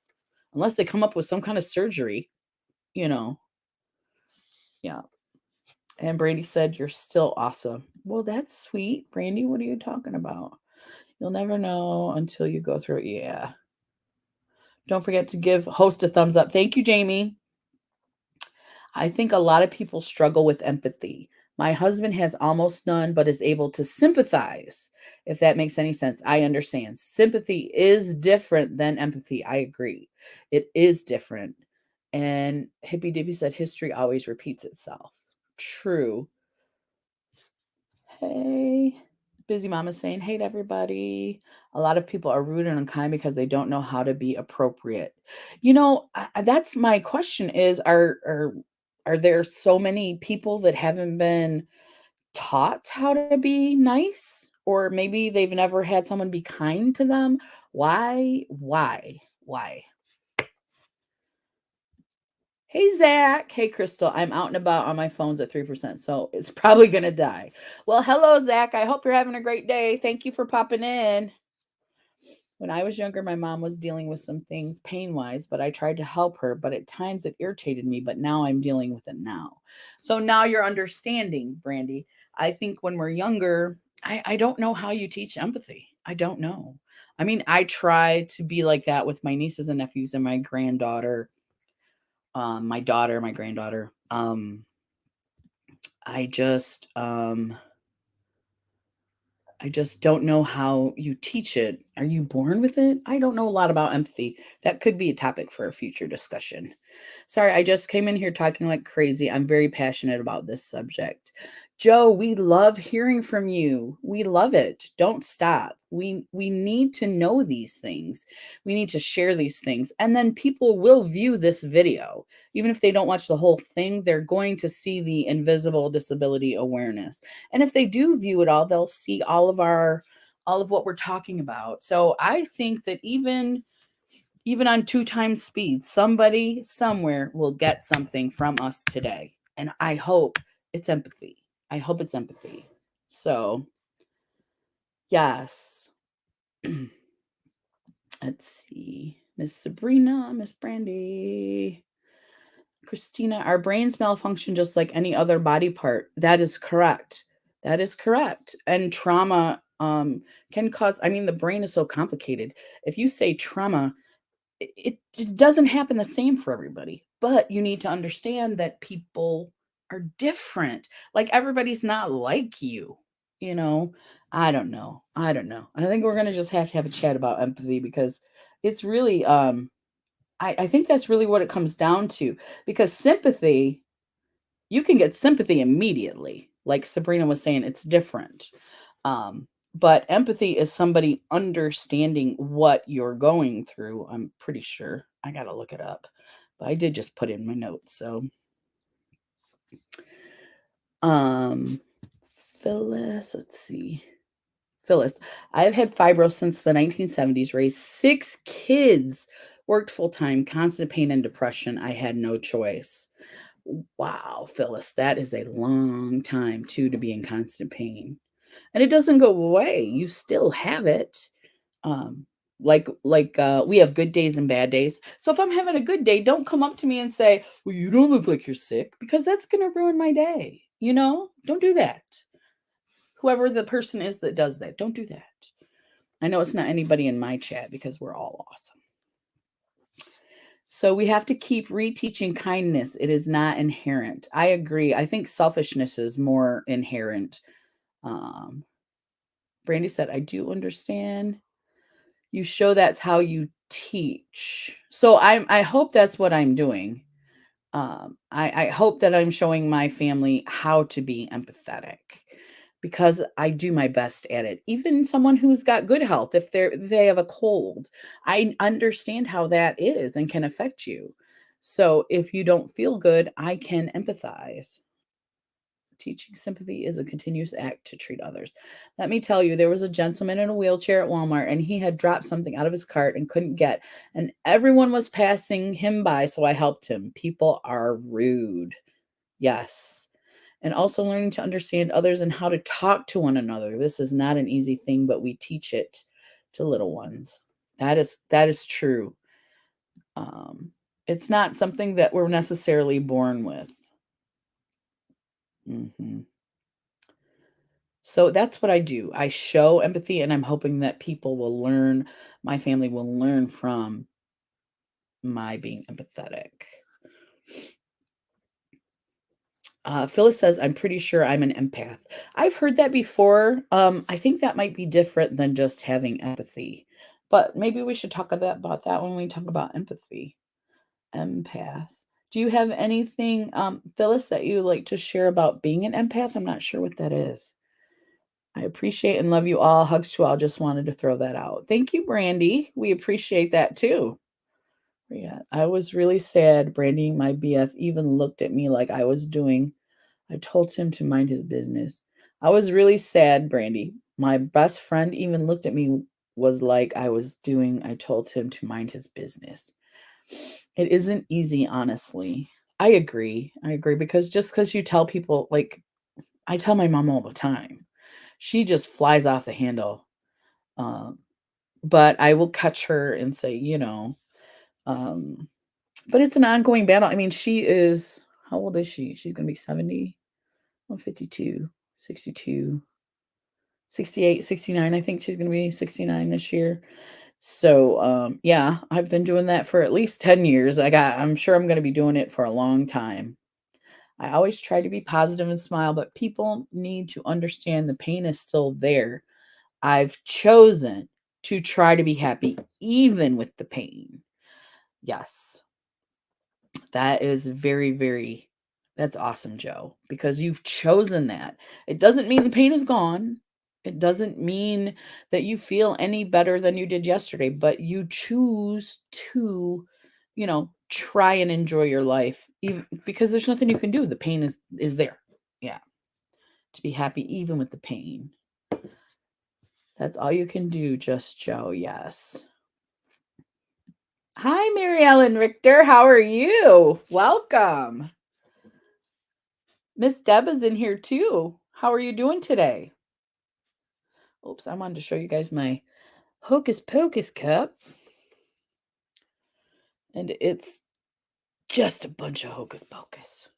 Unless they come up with some kind of surgery, you know." Yeah. And Brandy said, "You're still awesome." Well, that's sweet. Brandy, what are you talking about? You'll never know until you go through it. Yeah. Don't forget to give host a thumbs up. Thank you, Jamie. I think a lot of people struggle with empathy. My husband has almost none, but is able to sympathize. If that makes any sense, I understand. Sympathy is different than empathy. I agree. It is different. And Hippy Dippy said history always repeats itself. True. Hey, Busy Mama saying, hey to everybody. A lot of people are rude and unkind because they don't know how to be appropriate. That's my question is are there so many people that haven't been taught how to be nice? Or maybe they've never had someone be kind to them? Why? Why? Why? Hey, Zach. Hey, Crystal. I'm out and about on my phone's at 3%, so it's probably going to die. Well, hello, Zach. I hope you're having a great day. Thank you for popping in. When I was younger, my mom was dealing with some things pain wise, but I tried to help her. But at times it irritated me. But now I'm dealing with it now. So now you're understanding, Brandy. I think when we're younger, I don't know how you teach empathy. I don't know. I mean, I try to be like that with my nieces and nephews and my granddaughter, my daughter, my granddaughter. I just um I just don't know how you teach it. Are you born with it? I don't know a lot about empathy. That could be a topic for a future discussion. Sorry, I just came in here talking like crazy. I'm very passionate about this subject. Joe, we love hearing from you. We love it. Don't stop. We need to know these things. We need to share these things. And then people will view this video. Even if they don't watch the whole thing, they're going to see the invisible disability awareness. And if they do view it all, they'll see all of what we're talking about. So I think that even on 2 times speed, somebody somewhere will get something from us today. And I hope it's empathy. I hope it's empathy. So, yes. Let's see. Miss Sabrina, Miss Brandy, Christina, our brains malfunction just like any other body part. That is correct. That is correct. And trauma can cause, I mean, the brain is so complicated. If you say trauma, it doesn't happen the same for everybody, but you need to understand that people are different. Like everybody's not like you, you know. I don't know. I don't know. I think we're gonna just have to have a chat about empathy because it's really I think that's really what it comes down to. Because sympathy, you can get sympathy immediately. Like Sabrina was saying, it's different. But empathy is somebody understanding what you're going through. I'm pretty sure. I got to look it up. But I did just put in my notes. So, um, Phyllis, let's see. Phyllis, I've had fibro since the 1970s, raised 6 kids, worked full time, constant pain and depression. I had no choice. Wow, Phyllis, that is a long time too to be in constant pain. And it doesn't go away. You still have it. Um, we have good days and bad days. So if I'm having a good day, don't come up to me and say, "Well, you don't look like you're sick," because that's going to ruin my day. Don't do that. Whoever the person is that does that, don't do that. I know it's not anybody in my chat because we're all awesome. So we have to keep reteaching kindness. It is not inherent. I agree. I think selfishness is more inherent. Um, Brandy said, I do understand. You show that's how you teach. So I hope that's what I'm doing. I hope that I'm showing my family how to be empathetic because I do my best at it. Even someone who's got good health, if they have a cold, I understand how that is and can affect you. So if you don't feel good, I can empathize. Teaching sympathy is a continuous act to treat others. Let me tell you, there was a gentleman in a wheelchair at Walmart and he had dropped something out of his cart and couldn't get, and everyone was passing him by, so I helped him. People are rude. Yes. And also learning to understand others and how to talk to one another. This is not an easy thing, but we teach it to little ones. That is true. Um, it's not something that we're necessarily born with. Mhm. So that's what I do. I show empathy, and I'm hoping that people will learn, my family will learn from my being empathetic. Phyllis says, I'm pretty sure I'm an empath. I've heard that before. I think that might be different than just having empathy, but maybe we should talk about that when we talk about empathy. Empath. Do you have anything, Phyllis, that you like to share about being an empath? I'm not sure what that is. I appreciate and love you all. Hugs to all. Just wanted to throw that out. Thank you, Brandy. We appreciate that too. Yeah, I was really sad. Brandy, my BF, even looked at me like I was doing. I told him to mind his business. I was really sad, Brandy. My best friend even looked at me, was like I was doing. I told him to mind his business. It isn't easy, honestly. I agree. I agree because just because you tell people, like I tell my mom all the time, she just flies off the handle. Um, but I will catch her and say, um, but it's an ongoing battle. I mean, she is, how old is she? She's going to be 70, 52, 62, 68, 69. I think she's going to be 69 this year. So, yeah, I've been doing that for at least 10 years. I'm sure I'm going to be doing it for a long time. I always try to be positive and smile, but people need to understand the pain is still there. I've chosen to try to be happy even with the pain. Yes. That is very, very, that's awesome, Joe, because you've chosen that. It doesn't mean the pain is gone. It doesn't mean that you feel any better than you did yesterday, but you choose to, try and enjoy your life even because there's nothing you can do. The pain is there. Yeah. To be happy even with the pain. That's all you can do, just Joe. Yes. Hi, Mary Ellen Richter. How are you? Welcome. Miss Deb is in here too. How are you doing today? Oops, I wanted to show you guys my Hocus Pocus cup. And it's just a bunch of Hocus Pocus.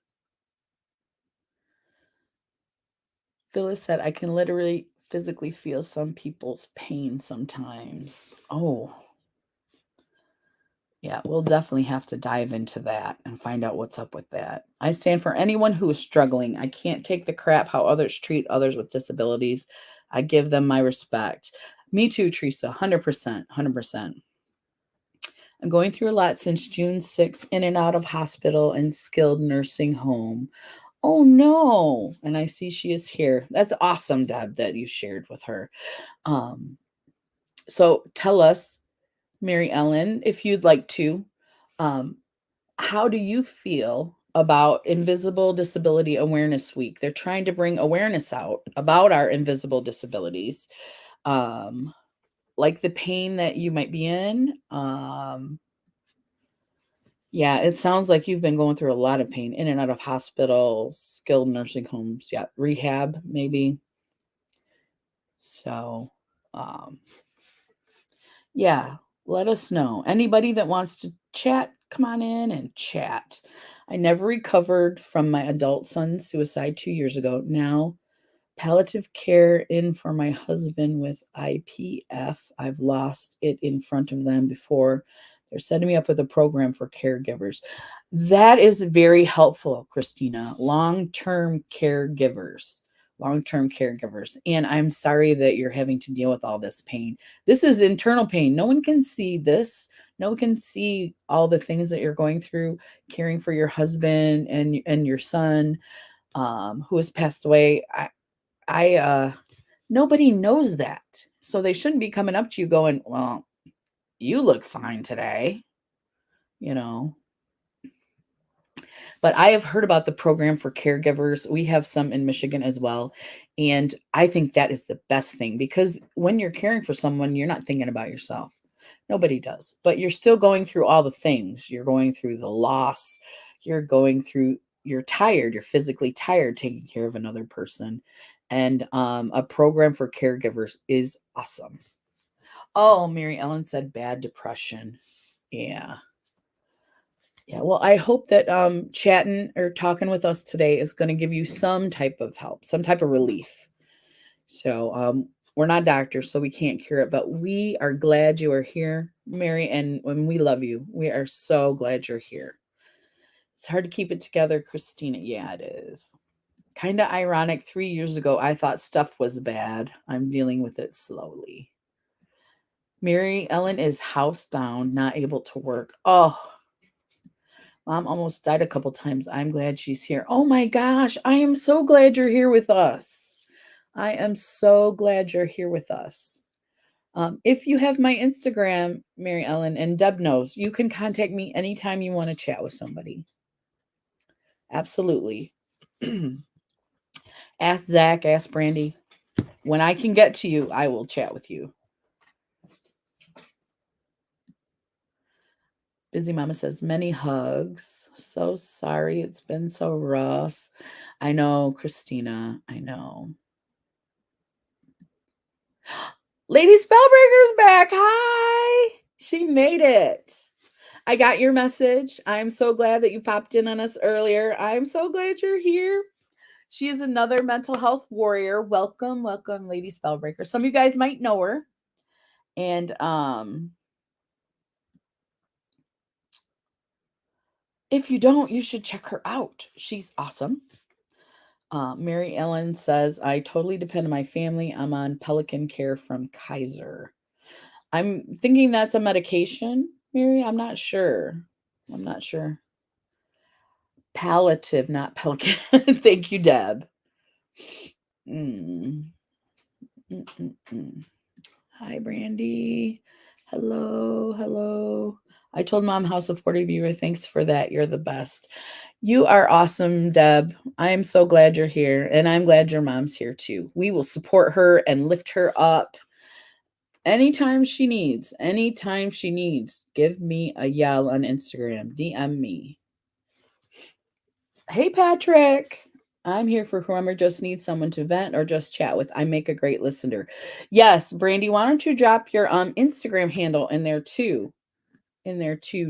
Phyllis said, I can literally physically feel some people's pain sometimes. Oh, yeah, we'll definitely have to dive into that and find out what's up with that. I stand for anyone who is struggling. I can't take the crap how others treat others with disabilities. I give them my respect. Me too, Teresa. 100%. 100%. I'm going through a lot since June 6th, in and out of hospital and skilled nursing home. Oh no. And I see she is here. That's awesome, Deb, that you shared with her. So tell us, Mary Ellen, if you'd like to, um, how do you feel about Invisible Disability Awareness Week? They're trying to bring awareness out about our invisible disabilities. like the pain that you might be in. Yeah, it sounds like you've been going through a lot of pain in and out of hospitals, skilled nursing homes, yeah, rehab maybe. So, um, yeah, let us know. Anybody that wants to chat, come on in and chat. I never recovered from my adult son's suicide 2 years ago. Now, palliative care in for my husband with IPF. I've lost it in front of them before. They're setting me up with a program for caregivers. That is very helpful, Christina. Long-term caregivers. Long-term caregivers. And I'm sorry that you're having to deal with all this pain. This is internal pain. No one can see this. No one can see all the things that you're going through, caring for your husband and your son, who has passed away. Nobody knows that. So they shouldn't be coming up to you going, well, you look fine today, you know. But I have heard about the program for caregivers. We have some in Michigan as well. And I think that is the best thing because when you're caring for someone, you're not thinking about yourself. Nobody does. But you're still going through all the things. You're going through the loss. You're tired. You're physically tired taking care of another person. And a program for caregivers is awesome. Oh, Mary Ellen said bad depression. Yeah. Yeah, well, I hope that chatting or talking with us today is going to give you some type of help, some type of relief. So, we're not doctors, so we can't cure it, but we are glad you are here, Mary, and when we love you. We are so glad you're here. It's hard to keep it together, Christina. Yeah, it is. Kind of ironic. 3 years ago, I thought stuff was bad. I'm dealing with it slowly. Mary Ellen is housebound, not able to work. Oh, Mom almost died a couple times. I'm glad she's here. Oh my gosh, I am so glad you're here with us. I am so glad you're here with us. If you have my Instagram, Mary Ellen, and Deb knows, you can contact me anytime you want to chat with somebody. Absolutely. Ask Zach, ask Brandy. When I can get to you, I will chat with you. Busy Mama says, many hugs. So sorry. It's been so rough. I know, Christina. I know. Lady Spellbreaker's back. Hi. She made it. I got your message. I'm so glad that you popped in on us earlier. I'm so glad you're here. She is another mental health warrior. Welcome, welcome, Lady Spellbreaker. Some of you guys might know her. And if you don't, you should check her out. She's awesome. Mary Ellen says, I totally depend on my family. I'm on Pelican Care from Kaiser. I'm thinking that's a medication, Mary. I'm not sure. Palliative, not Pelican. Thank you, Deb. Mm. Hi, Brandy. Hello. I told Mom how supportive you were. Thanks for that. You're the best. You are awesome, Deb. I am so glad you're here, and I'm glad your mom's here too. We will support her and lift her up anytime she needs. Give me a yell on Instagram. DM me. Hey, Patrick. I'm here for whoever just needs someone to vent or just chat with. I make a great listener. Yes, Brandy, why don't you drop your Instagram handle in there too?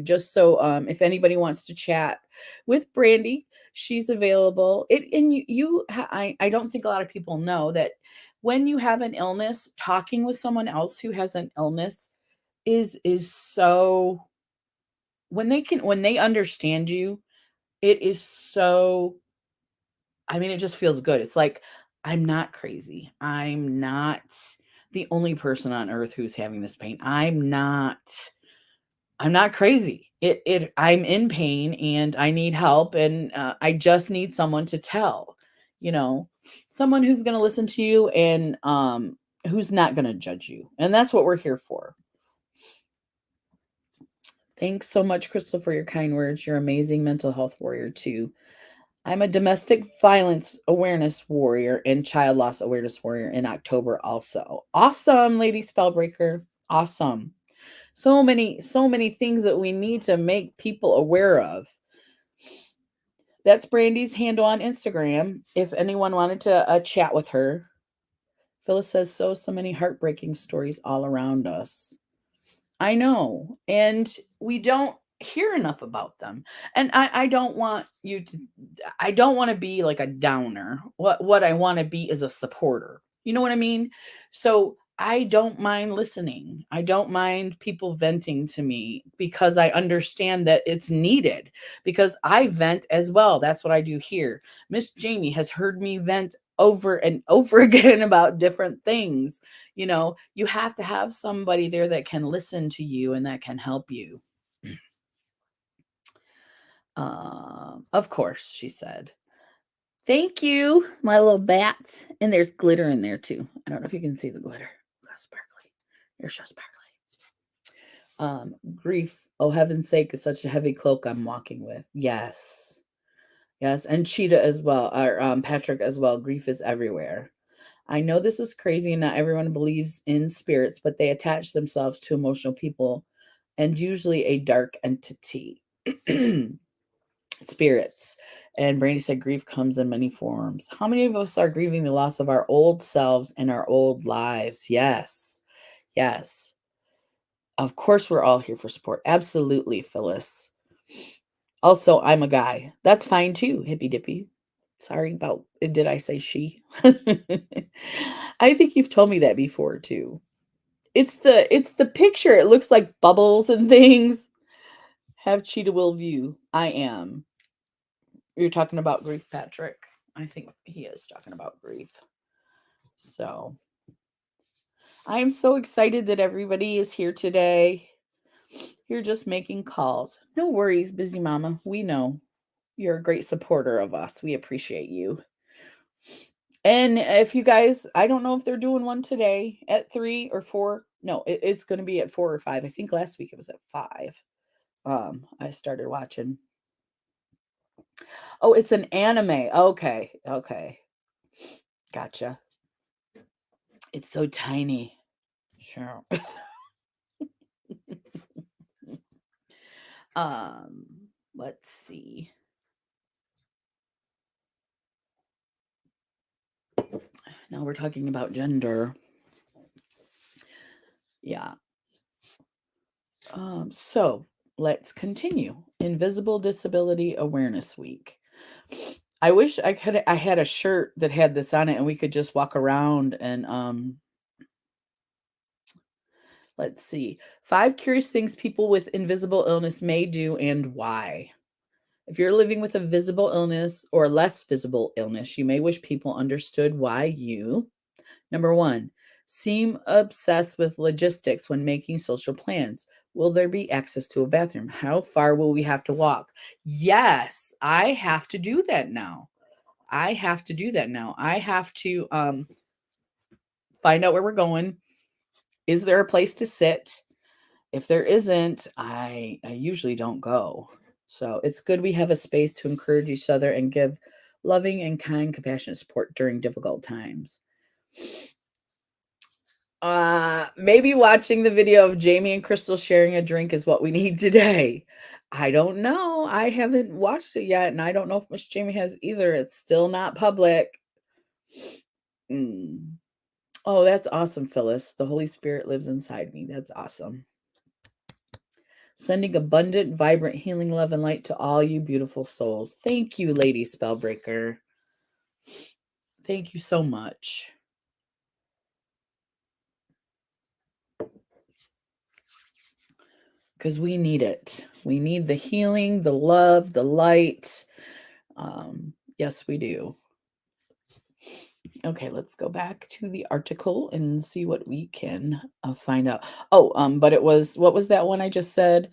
Just so if anybody wants to chat with Brandy, she's available. I don't think a lot of people know that when you have an illness, talking with someone else who has an illness is so when they understand you, it is so, I mean, it just feels good. It's like, I'm not crazy. I'm not the only person on earth who's having this pain. I'm not crazy. I'm in pain and I need help and I just need someone to tell, someone who's going to listen to you and who's not going to judge you. And that's what we're here for. Thanks so much, Crystal, for your kind words. You're amazing mental health warrior too. I'm a domestic violence awareness warrior and child loss awareness warrior in October also. Awesome, Lady Spellbreaker. Awesome. So many things that we need to make people aware of. That's Brandy's handle on Instagram. If anyone wanted to chat with her, Phyllis says so many heartbreaking stories all around us. I know. And we don't hear enough about them. And I don't want you to I don't want to be like a downer. What I want to be is a supporter. You know what I mean? So I don't mind listening. I don't mind people venting to me because I understand that it's needed because I vent as well. That's what I do here. Miss Jamie has heard me vent over and over again about different things. You know, you have to have somebody there that can listen to you and that can help you. Of course, she said. Thank you, my little bats. And there's glitter in there too. I don't know if you can see the glitter. Look how sparkly. You're so sparkly. Grief. Oh, heaven's sake, is such a heavy cloak I'm walking with. Yes. Yes. And Cheetah as well, or Patrick as well. Grief is everywhere. I know this is crazy and not everyone believes in spirits, but they attach themselves to emotional people and usually a dark entity. Spirits. And Brandy said grief comes in many forms. How many of us are grieving the loss of our old selves and our old lives? Yes. Yes. Of course, we're all here for support. Absolutely, Phyllis. Also, I'm a guy. That's fine too, hippy dippy. Sorry about did I say she? I think you've told me that before too. It's the picture. It looks like bubbles and things. Have cheetah will view. I am. You're talking about grief, Patrick. I think he is talking about grief. So I am so excited that everybody is here today. You're just making calls. No worries, busy mama. We know you're a great supporter of us. We appreciate you. And if you guys, I don't know if they're doing one today at 3 or 4. No, it's going to be at 4 or 5. I think last week it was at 5. I started watching. Oh, it's an anime. Okay. Okay. Gotcha. It's so tiny. Sure. um, let's see. Now we're talking about gender. Yeah. So let's continue. Invisible Disability Awareness Week. I wish I had a shirt that had this on it and we could just walk around and let's see. 5 curious things people with invisible illness may do and why. If you're living with a visible illness or less visible illness, you may wish people understood why you, number 1, seem obsessed with logistics when making social plans. Will there be access to a bathroom? How far will we have to walk? Yes, I have to do that now. I have to do that now. I have to find out where we're going. Is there a place to sit? If there isn't, I usually don't go. So it's good we have a space to encourage each other and give loving and kind, compassionate support during difficult times. Maybe watching the video of Jamie and Crystal sharing a drink is what we need today. I don't know. I haven't watched it yet, and I don't know if Miss Jamie has either. It's still not public. Oh, that's awesome, Phyllis. The Holy Spirit lives inside me. That's awesome. Sending abundant, vibrant, healing love and light to all you beautiful souls. Thank you, Lady Spellbreaker. Thank you so much. Because we need it. We need the healing, the love, the light. Yes, we do. Okay, let's go back to the article and see what we can find out. Oh, but it was, what was that one I just said?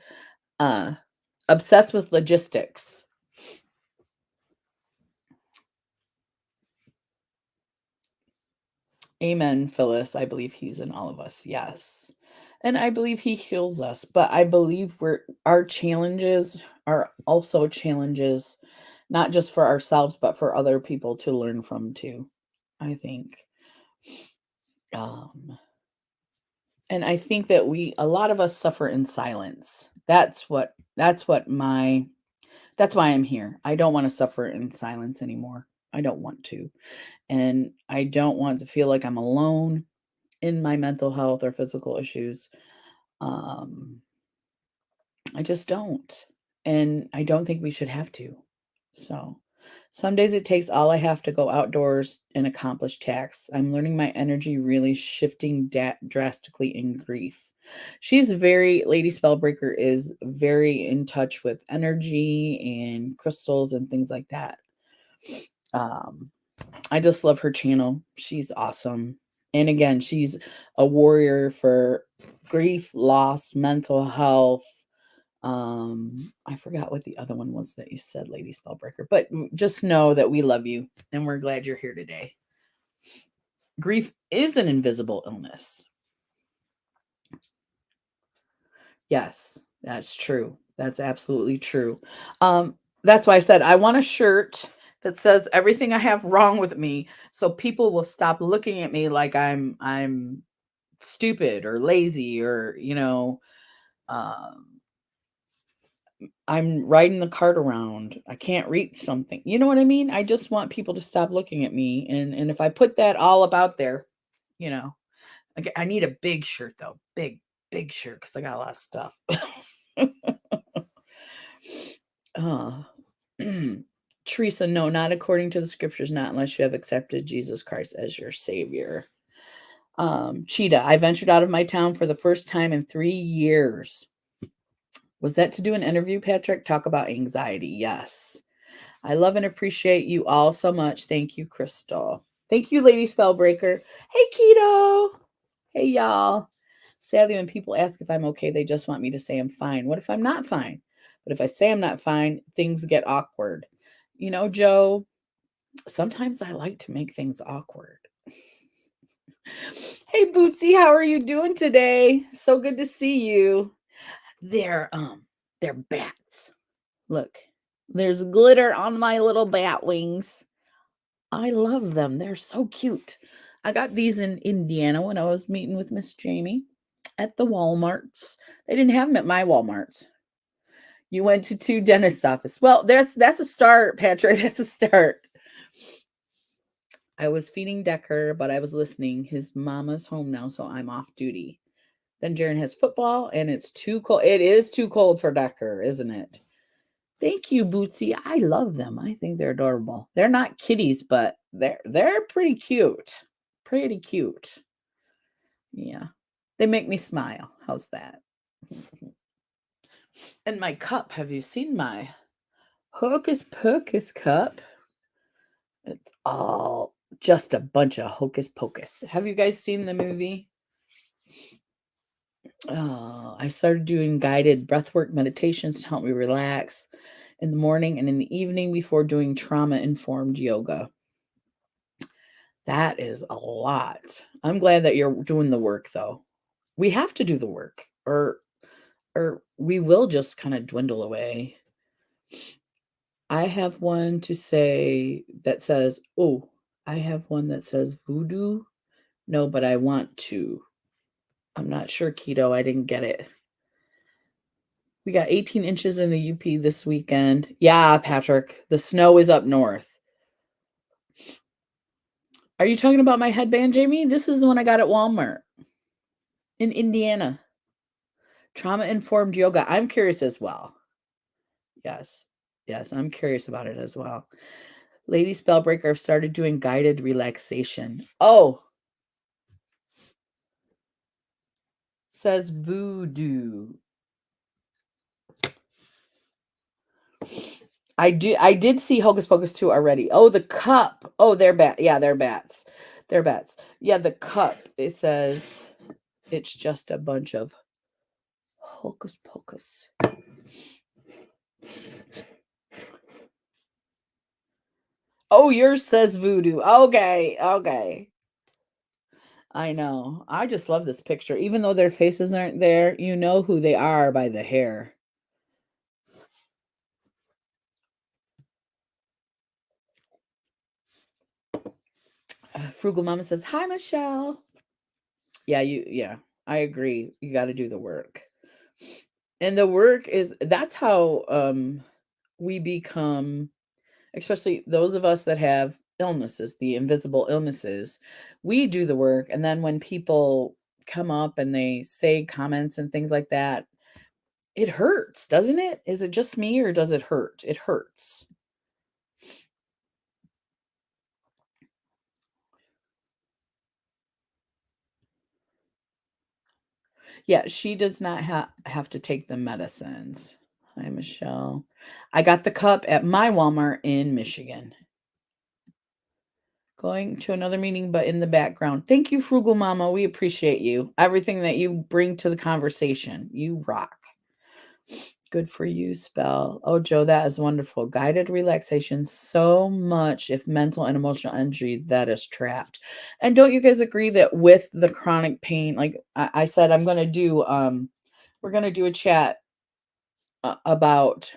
Obsessed with logistics. Amen, Phyllis. I believe he's in all of us. Yes. And I believe he heals us, but I believe our challenges are also challenges not just for ourselves, but for other people to learn from too, I think. Um, and I think that a lot of us suffer in silence. That's why I'm here. I don't want to suffer in silence anymore. I don't want to. And I don't want to feel like I'm alone in my mental health or physical issues. Um, I just don't. And I don't think we should have to. So some days it takes all I have to go outdoors and accomplish tasks. I'm learning my energy really shifting drastically in grief. Lady Spellbreaker is very in touch with energy and crystals and things like that. Um, I just love her channel. She's awesome. And again, she's a warrior for grief, loss, mental health. I forgot what the other one was that you said, Lady Spellbreaker, but just know that we love you and we're glad you're here today. Grief is an invisible illness. Yes, that's true. That's absolutely true. That's why I said I want a shirt that says everything I have wrong with me, so people will stop looking at me like I'm stupid or lazy or um, I'm riding the cart around. I can't reach something. You know what I mean? I just want people to stop looking at me, and if I put that all about there, you know, I need a big shirt though, big shirt because I got a lot of stuff. uh, Teresa, no, not according to the scriptures, not unless you have accepted Jesus Christ as your savior. Cheetah, I ventured out of my town for the first time in 3 years. Was that to do an interview, Patrick? Talk about anxiety. Yes. I love and appreciate you all so much. Thank you, Crystal. Thank you, Lady Spellbreaker. Hey, Keto. Hey, y'all. Sadly, when people ask if I'm okay, they just want me to say I'm fine. What if I'm not fine? But if I say I'm not fine, things get awkward. You know, Joe, sometimes I like to make things awkward. Hey, Bootsy, how are you doing today? So good to see you. They're bats. Look, there's glitter on my little bat wings. I love them. They're so cute. I got these in Indiana when I was meeting with Miss Jamie at the Walmarts. They didn't have them at my Walmarts. You went to 2 dentist office. Well, that's a start, Patrick. That's a start. I was feeding Decker, but I was listening. His mama's home now, so I'm off duty. Then Jaren has football, and it's too cold. It is too cold for Decker, isn't it? Thank you, Bootsy. I love them. I think they're adorable. They're not kitties, but they're pretty cute. Pretty cute. Yeah. They make me smile. How's that? And my cup. Have you seen my Hocus Pocus cup? It's all just a bunch of hocus pocus. Have you guys seen the movie? Oh, I started doing guided breathwork meditations to help me relax in the morning and in the evening before doing trauma-informed yoga. That is a lot. I'm glad that you're doing the work though. We have to do the work or we will just kind of dwindle away. I have one that says, "Oh, I have one that says voodoo." No, but I want to. I'm not sure, Keto. I didn't get it. We got 18 inches in the UP this weekend. Yeah, Patrick, the snow is up north. Are you talking about my headband, Jamie? This is the one I got at Walmart in Indiana. Trauma-informed yoga. I'm curious as well. Yes. Yes, I'm curious about it as well. Lady Spellbreaker started doing guided relaxation. Oh, says voodoo. I did see Hocus Pocus 2 already. Oh, the cup. Oh, they're bats. Yeah, they're bats. They're bats. Yeah, the cup. It says it's just a bunch of Hocus Pocus. Oh, yours says voodoo. Okay, okay. I know. I just love this picture. Even though their faces aren't there, you know who they are by the hair. Frugal Mama says, "Hi, Michelle." Yeah, I agree. You got to do the work. And the work is that's how we become, especially those of us that have illnesses, the invisible illnesses. We do the work, and then when people come up and they say comments and things like that, it hurts, doesn't it? Is it just me or does it hurt? It hurts. Yeah, she does not have to take the medicines. Hi, Michelle. I got the cup at my Walmart in Michigan. Going to another meeting, but in the background. Thank you, Frugal Mama. We appreciate you. Everything that you bring to the conversation. You rock. Good for you, spell. Oh, Joe, that is wonderful. Guided relaxation so much if mental and emotional energy that is trapped. And don't you guys agree that with the chronic pain, like I said, we're gonna do a chat about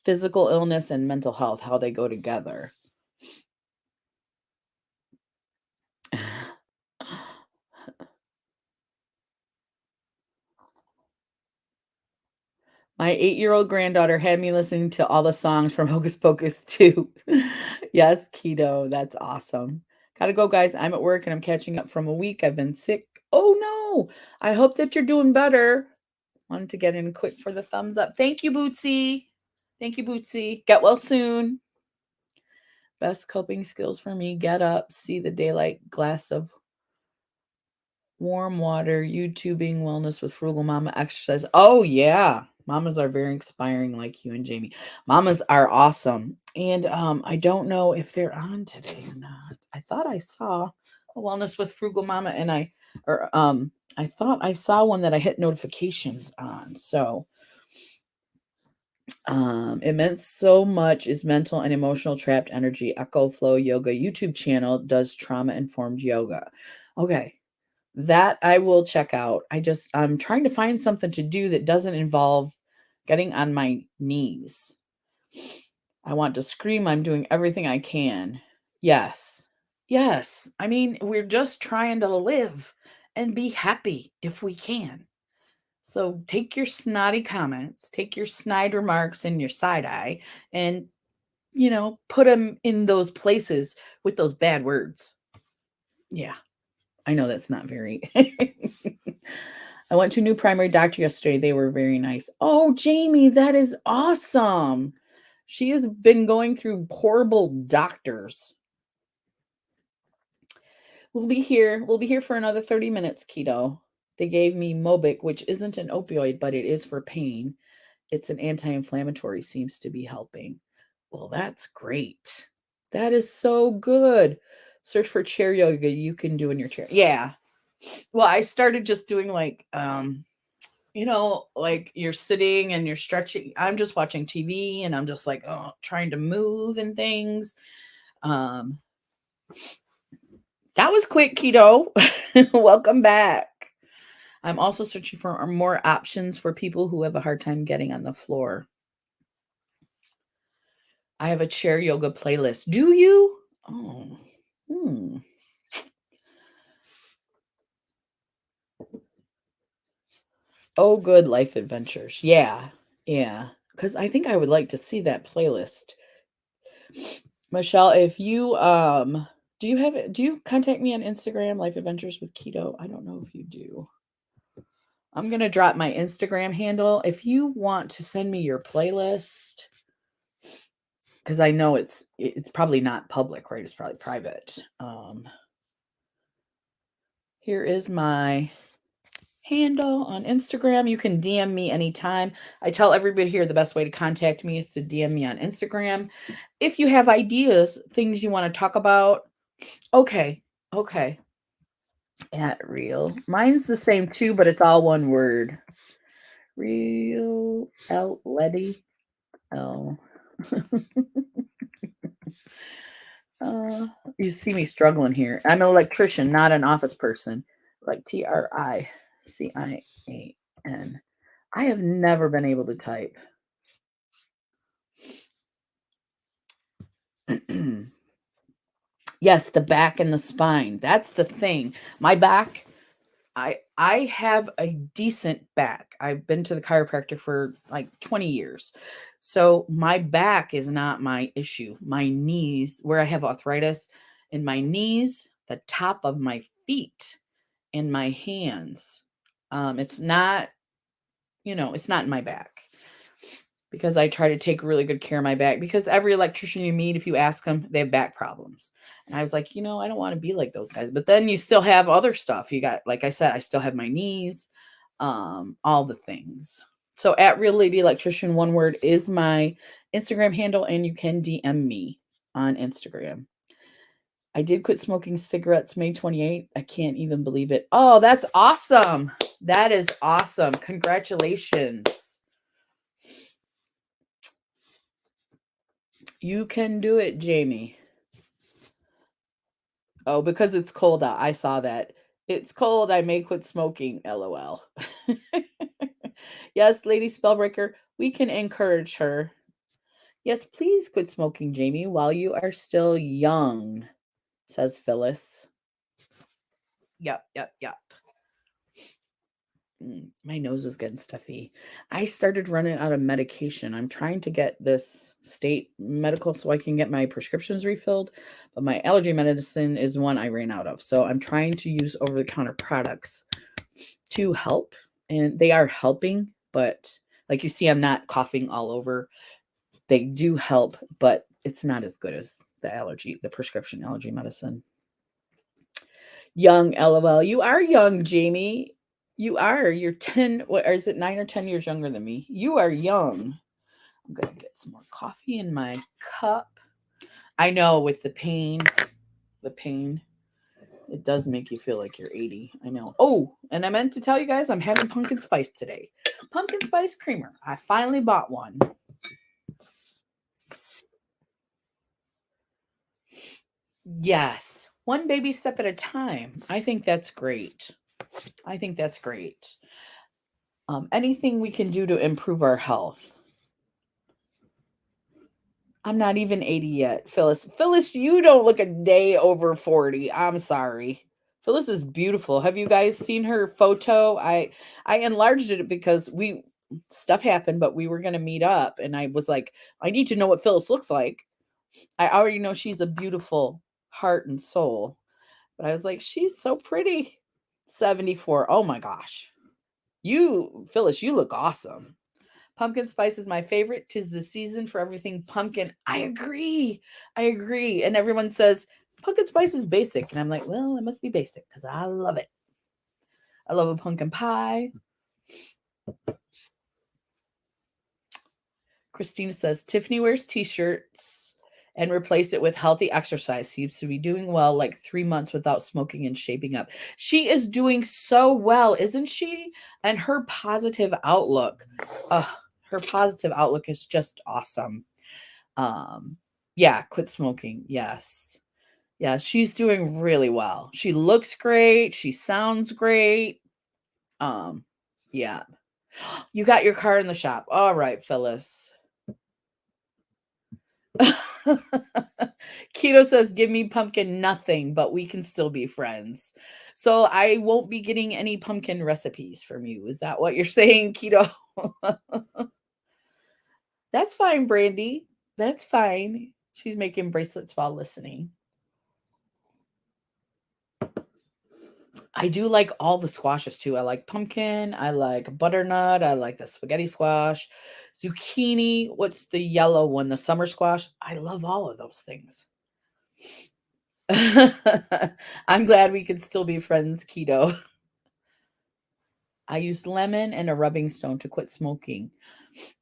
physical illness and mental health, how they go together. My 8-year-old granddaughter had me listening to all the songs from Hocus Pocus too. Yes, keto. That's awesome. Gotta go, guys. I'm at work and I'm catching up from a week. I've been sick. Oh no. I hope that you're doing better. Wanted to get in quick for the thumbs up. Thank you, Bootsy. Thank you, Bootsy. Get well soon. Best coping skills for me. Get up, see the daylight, glass of warm water, YouTubing, wellness with frugal mama, exercise. Oh yeah. Mamas are very inspiring like you and Jamie. Mamas are awesome. And I don't know if they're on today or not. I thought I saw a wellness with frugal mama and I thought I saw one that I hit notifications on. So it meant so much is mental and emotional trapped energy. Echo Flow Yoga YouTube channel does trauma informed yoga. Okay. That I will check out. I'm trying to find something to do that doesn't involve getting on my knees. I want to scream. I'm doing everything I can. Yes. Yes. I mean, we're just trying to live and be happy if we can. So take your snotty comments, take your snide remarks and your side eye and, put them in those places with those bad words. Yeah. I know that's not very. I went to a new primary doctor yesterday. They were very nice. Oh, Jamie, that is awesome. She has been going through horrible doctors. We'll be here. We'll be here for another 30 minutes, keto. They gave me Mobic, which isn't an opioid, but it is for pain. It's an anti-inflammatory, seems to be helping. Well, that's great. That is so good. Search for chair yoga you can do in your chair. Yeah. Well, I started just doing like you're sitting and you're stretching. I'm just watching TV and I'm just like, oh, trying to move and things. Um, that was quick, keto. Welcome back. I'm also searching for more options for people who have a hard time getting on the floor. I have a chair yoga playlist. Do you? Oh, hmm. Oh, good life adventures. Yeah, yeah. Because I think I would like to see that playlist. Michelle, if you do you contact me on Instagram, Life Adventures with Keto? I don't know if you do. I'm gonna drop my Instagram handle. If you want to send me your playlist, because I know it's probably not public, right? It's probably private. Here is my handle on Instagram. You can DM me anytime. I tell everybody here the best way to contact me is to DM me on Instagram. If you have ideas, things you want to talk about, okay. At real. Mine's the same too, but it's all one word. Real Letty L. You see me struggling here. I'm an electrician, not an office person. Like Trician. I have never been able to type. Yes, the back and the spine. That's the thing. My back, I have a decent back. I've been to the chiropractor for like 20 years. So my back is not my issue. My knees, where I have arthritis in my knees, the top of my feet, and my hands. It's not, it's not in my back because I try to take really good care of my back because every electrician you meet, if you ask them, they have back problems. And I was like, I don't want to be like those guys. But then you still have other stuff. You got, like I said, I still have my knees, all the things. So at Real Lady Electrician, one word, is my Instagram handle, and you can DM me on Instagram. I did quit smoking cigarettes May 28th. I can't even believe it. Oh, that's awesome. That is awesome. Congratulations. You can do it, Jamie. Oh, because it's cold out. I saw that. It's cold. I may quit smoking. LOL. Yes, Lady Spellbreaker, we can encourage her. Yes, please quit smoking, Jamie, while you are still young, says Phyllis. Yep, yep, yep. My nose is getting stuffy. I started running out of medication. I'm trying to get this state medical so I can get my prescriptions refilled, but my allergy medicine is one I ran out of. So I'm trying to use over-the-counter products to help, and they are helping, but like you see, I'm not coughing all over. They do help, but it's not as good as the prescription allergy medicine. Young, LOL. You are young, Jamie. You are. You're 10, what, or is it 9 or 10 years younger than me? You are young. I'm going to get some more coffee in my cup. I know with the pain, it does make you feel like you're 80. I know. Oh, and I meant to tell you guys, I'm having pumpkin spice today. Pumpkin spice creamer. I finally bought one. Yes. One baby step at a time. I think that's great. Anything we can do to improve our health. I'm not even 80 yet, Phyllis. Phyllis, you don't look a day over 40. I'm sorry. Phyllis is beautiful. Have you guys seen her photo? I enlarged it because stuff happened, but we were going to meet up, and I was like, I need to know what Phyllis looks like. I already know she's a beautiful heart and soul, but I was like, she's so pretty. 74. Oh my gosh. Phyllis, you look awesome. Pumpkin spice is my favorite. 'Tis the season for everything pumpkin. I agree. And everyone says pumpkin spice is basic. And I'm like, well, it must be basic because I love it. I love a pumpkin pie. Christina says Tiffany wears t-shirts and replaced it with healthy exercise. Seems to be doing well, like 3 months without smoking and shaping up. She is doing so well, isn't she? And her positive outlook. Her positive outlook is just awesome. Yeah, quit smoking. Yes. Yeah, she's doing really well. She looks great. She sounds great. Yeah. You got your car in the shop. All right, Phyllis. Keto says, give me pumpkin nothing, but we can still be friends. So I won't be getting any pumpkin recipes from you. Is that what you're saying, Keto? That's fine, Brandy. That's fine. She's making bracelets while listening. I do like all the squashes too. I like pumpkin. I like butternut. I like the spaghetti squash, zucchini. What's the yellow one? The summer squash. I love all of those things. I'm glad we could still be friends, Keto. I used lemon and a rubbing stone to quit smoking.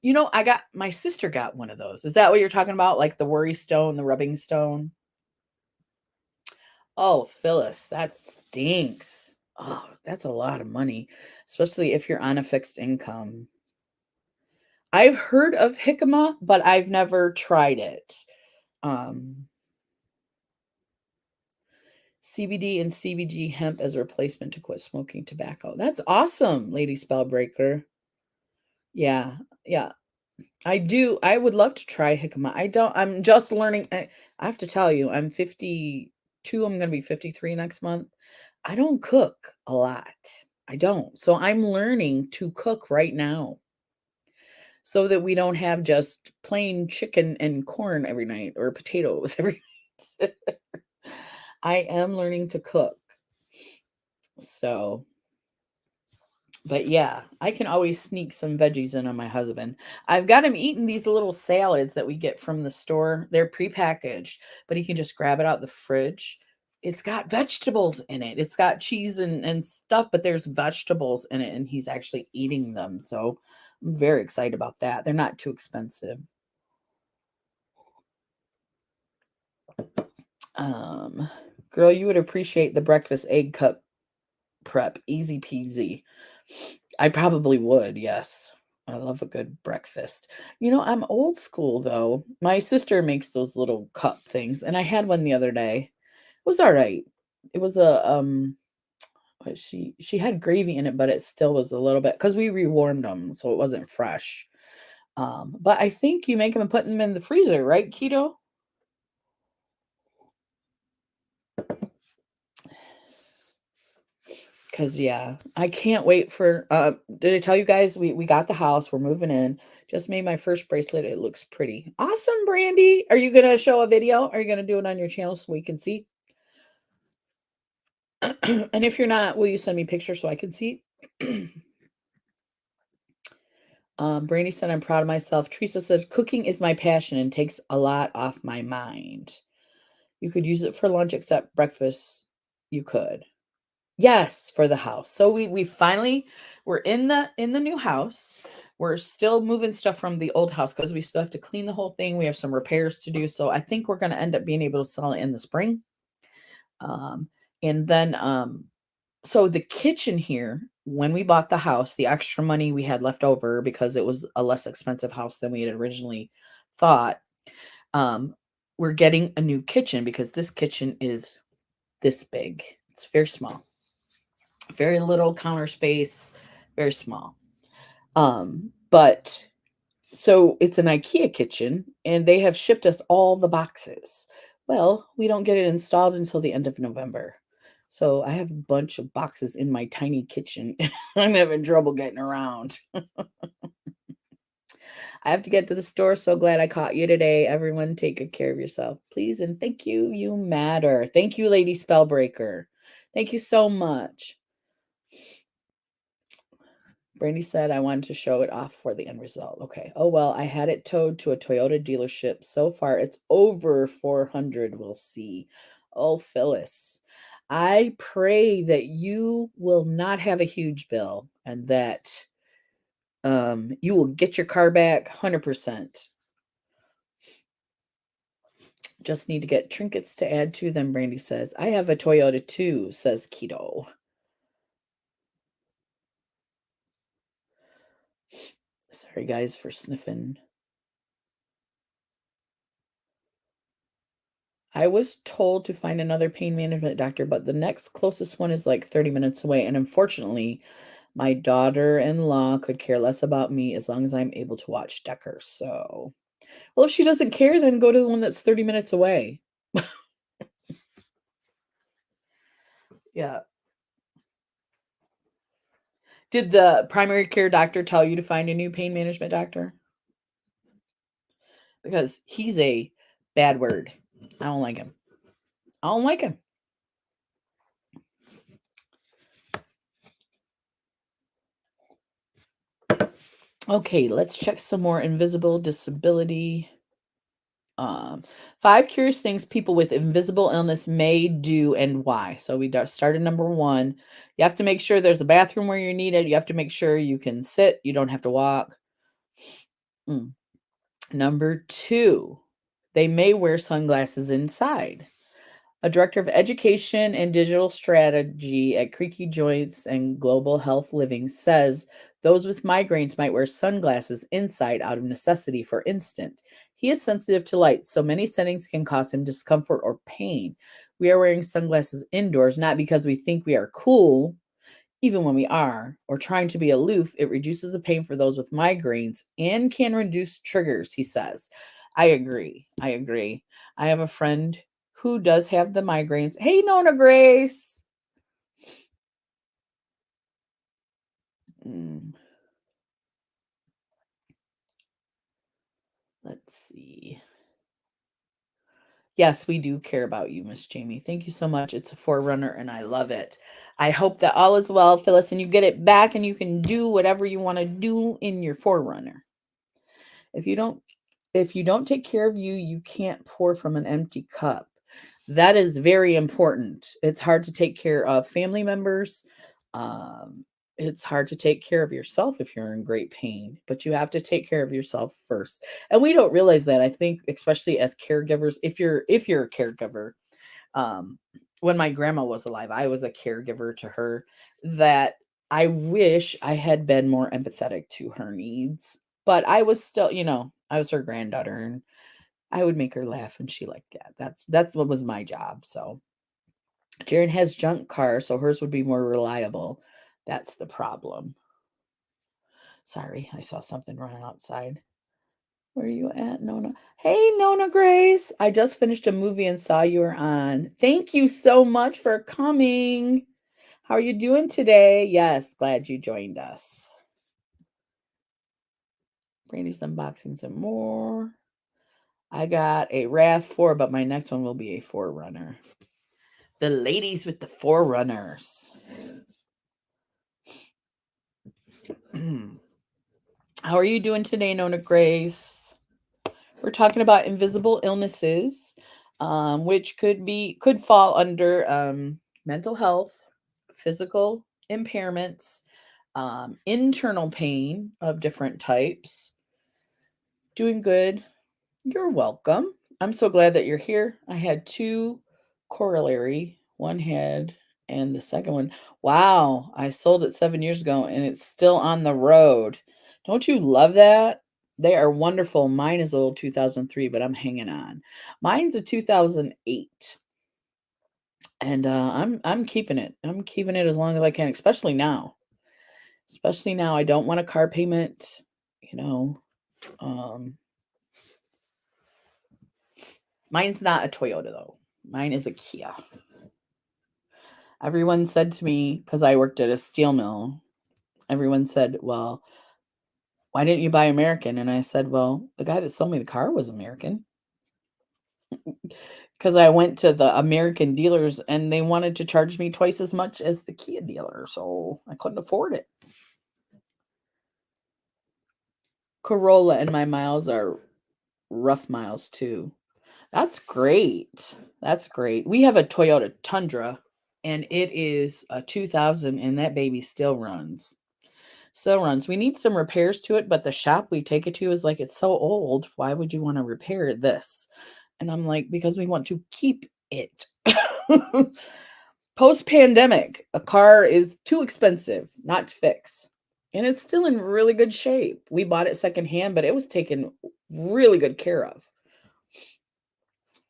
My sister got one of those. Is that what you're talking about? Like the worry stone, the rubbing stone? Oh, Phyllis, that stinks. Oh, that's a lot of money, especially if you're on a fixed income. I've heard of jicama, but I've never tried it. CBD and CBG hemp as a replacement to quit smoking tobacco. That's awesome, Lady Spellbreaker. Yeah, yeah. I would love to try jicama. I'm just learning. I have to tell you, I'm 50. 52. I'm going to be 53 next month. I don't cook a lot. I don't. So I'm learning to cook right now so that we don't have just plain chicken and corn every night or potatoes every night. I am learning to cook. So, but yeah, I can always sneak some veggies in on my husband. I've got him eating these little salads that we get from the store. They're prepackaged, but he can just grab it out the fridge. It's got vegetables in it. It's got cheese and stuff, but there's vegetables in it, and he's actually eating them. So I'm very excited about that. They're not too expensive. Um, Girl, you would appreciate the breakfast egg cup prep. Easy peasy. I probably would, yes. I love a good breakfast. I'm old school though. My sister makes those little cup things, and I had one the other day. It was all right. It was what she had gravy in it, but it still was a little bit because we rewarmed them, so it wasn't fresh. But I think you make them and put them in the freezer, right, Keto? Cause yeah, I can't wait for did I tell you guys we got the house, we're moving in. Just made my first bracelet. It looks pretty. Awesome, Brandy. Are you gonna show a video? Are you gonna do it on your channel so we can see? And if you're not, will you send me pictures so I can see? Brandy said, I'm proud of myself. Teresa says, cooking is my passion and takes a lot off my mind. You could use it for lunch except breakfast. You could. Yes, for the house. So we finally we're in the new house. We're still moving stuff from the old house because we still have to clean the whole thing. We have some repairs to do. So I think we're gonna end up being able to sell it in the spring. Um, and then so the kitchen here, when we bought the house, the extra money we had left over because it was a less expensive house than we had originally thought. Um, we're getting a new kitchen because this kitchen is this big. It's very small. Very little counter space, very small. But so it's an IKEA kitchen and they have shipped us all the boxes. Well, we don't get it installed until the end of November. So I have a bunch of boxes in my tiny kitchen. I'm having trouble getting around. I have to get to the store. So glad I caught you today. Everyone take good care of yourself, please. And thank you. You matter. Thank you, Lady Spellbreaker. Thank you so much. Brandy said I wanted to show it off for the end result. Okay. Oh, well, I had it towed to a Toyota dealership. So far, it's over 400. We'll see. Oh, Phyllis, I pray that you will not have a huge bill and that you will get your car back 100%. Just need to get trinkets to add to them, Brandy says. I have a Toyota too, says Keto. Sorry, guys, for sniffing. I was told to find another pain management doctor, but the next closest one is like 30 minutes away. And unfortunately, my daughter-in-law could care less about me as long as I'm able to watch Decker. So, well, if she doesn't care, then go to the one that's 30 minutes away. Yeah. Did the primary care doctor tell you to find a new pain management doctor? Because he's a bad word. I don't like him. I don't like him. Okay, let's check some more invisible disability. 5 curious things people with invisible illness may do and why. So we started number 1. You have to make sure there's a bathroom where you're needed. You have to make sure you can sit. You don't have to walk. Number 2, they may wear sunglasses inside. A director of education and digital strategy at Creaky Joints and Global Health Living says those with migraines might wear sunglasses inside out of necessity. For instance, he is sensitive to light, so many settings can cause him discomfort or pain. We are wearing sunglasses indoors not because we think we are cool, even when we are, or trying to be aloof. It reduces the pain for those with migraines and can reduce triggers, he says. I agree. I have a friend who does have the migraines. Hey, Nona Grace. Mm, let's see. Yes, we do care about you, Miss Jamie. Thank you so much. It's a forerunner and I love it. I hope that all is well, Phyllis, and you get it back and you can do whatever you want to do in your forerunner. If you don't if you don't take care of you, you can't pour from an empty cup. That is very important. It's hard to take care of family members. Um, it's hard to take care of yourself if you're in great pain, but you have to take care of yourself first. And we don't realize that. I think especially as caregivers, if you're a caregiver, um, when my grandma was alive, I was a caregiver to her that I wish I had been more empathetic to her needs. But I was still, I was her granddaughter and I would make her laugh and she liked that. That's what was my job. So Jaren has junk cars, so hers would be more reliable. That's the problem. Sorry, I saw something running outside. Where are you at, Nona? Hey, Nona Grace. I just finished a movie and saw you were on. Thank you so much for coming. How are you doing today? Yes, glad you joined us. Brandy's unboxing some more. I got a RAV4, but my next one will be a Forerunner. The ladies with the Forerunners. How are you doing today, Nona Grace? We're talking about invisible illnesses, which could fall under mental health, physical impairments, internal pain of different types. Doing good. You're welcome. I'm so glad that you're here. I had two corollary, one had, and the second one. Wow, I sold it 7 years ago and it's still on the road. Don't you love that? They are wonderful. Mine is old 2003, but I'm hanging on. Mine's a 2008. And I'm keeping it. I'm keeping it as long as I can, especially now. Especially now, I don't want a car payment, you know. Mine's not a Toyota though. Mine is a Kia. Everyone said to me, because I worked at a steel mill, everyone said, well, why didn't you buy American? And I said, well, the guy that sold me the car was American. Because I went to the American dealers and they wanted to charge me twice as much as the Kia dealer. So I couldn't afford it. Corolla and my miles are rough miles too. That's great. That's great. We have a Toyota Tundra and it is a 2000 and that baby still runs. Still runs. We need some repairs to it, but the shop we take it to is like, it's so old. Why would you want to repair this? And I'm like, because we want to keep it. Post pandemic, a car is too expensive not to fix. And it's still in really good shape. We bought it secondhand, but it was taken really good care of.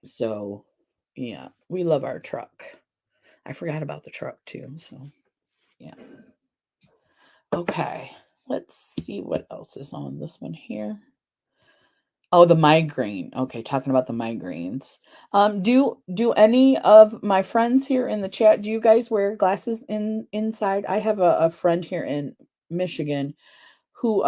So, yeah, we love our truck. I forgot about the truck too. So, yeah. Okay. Let's see what else is on this one here. Oh, the migraine. Okay, talking about the migraines. Do any of my friends here in the chat, do you guys wear glasses inside? I have a friend here in Michigan who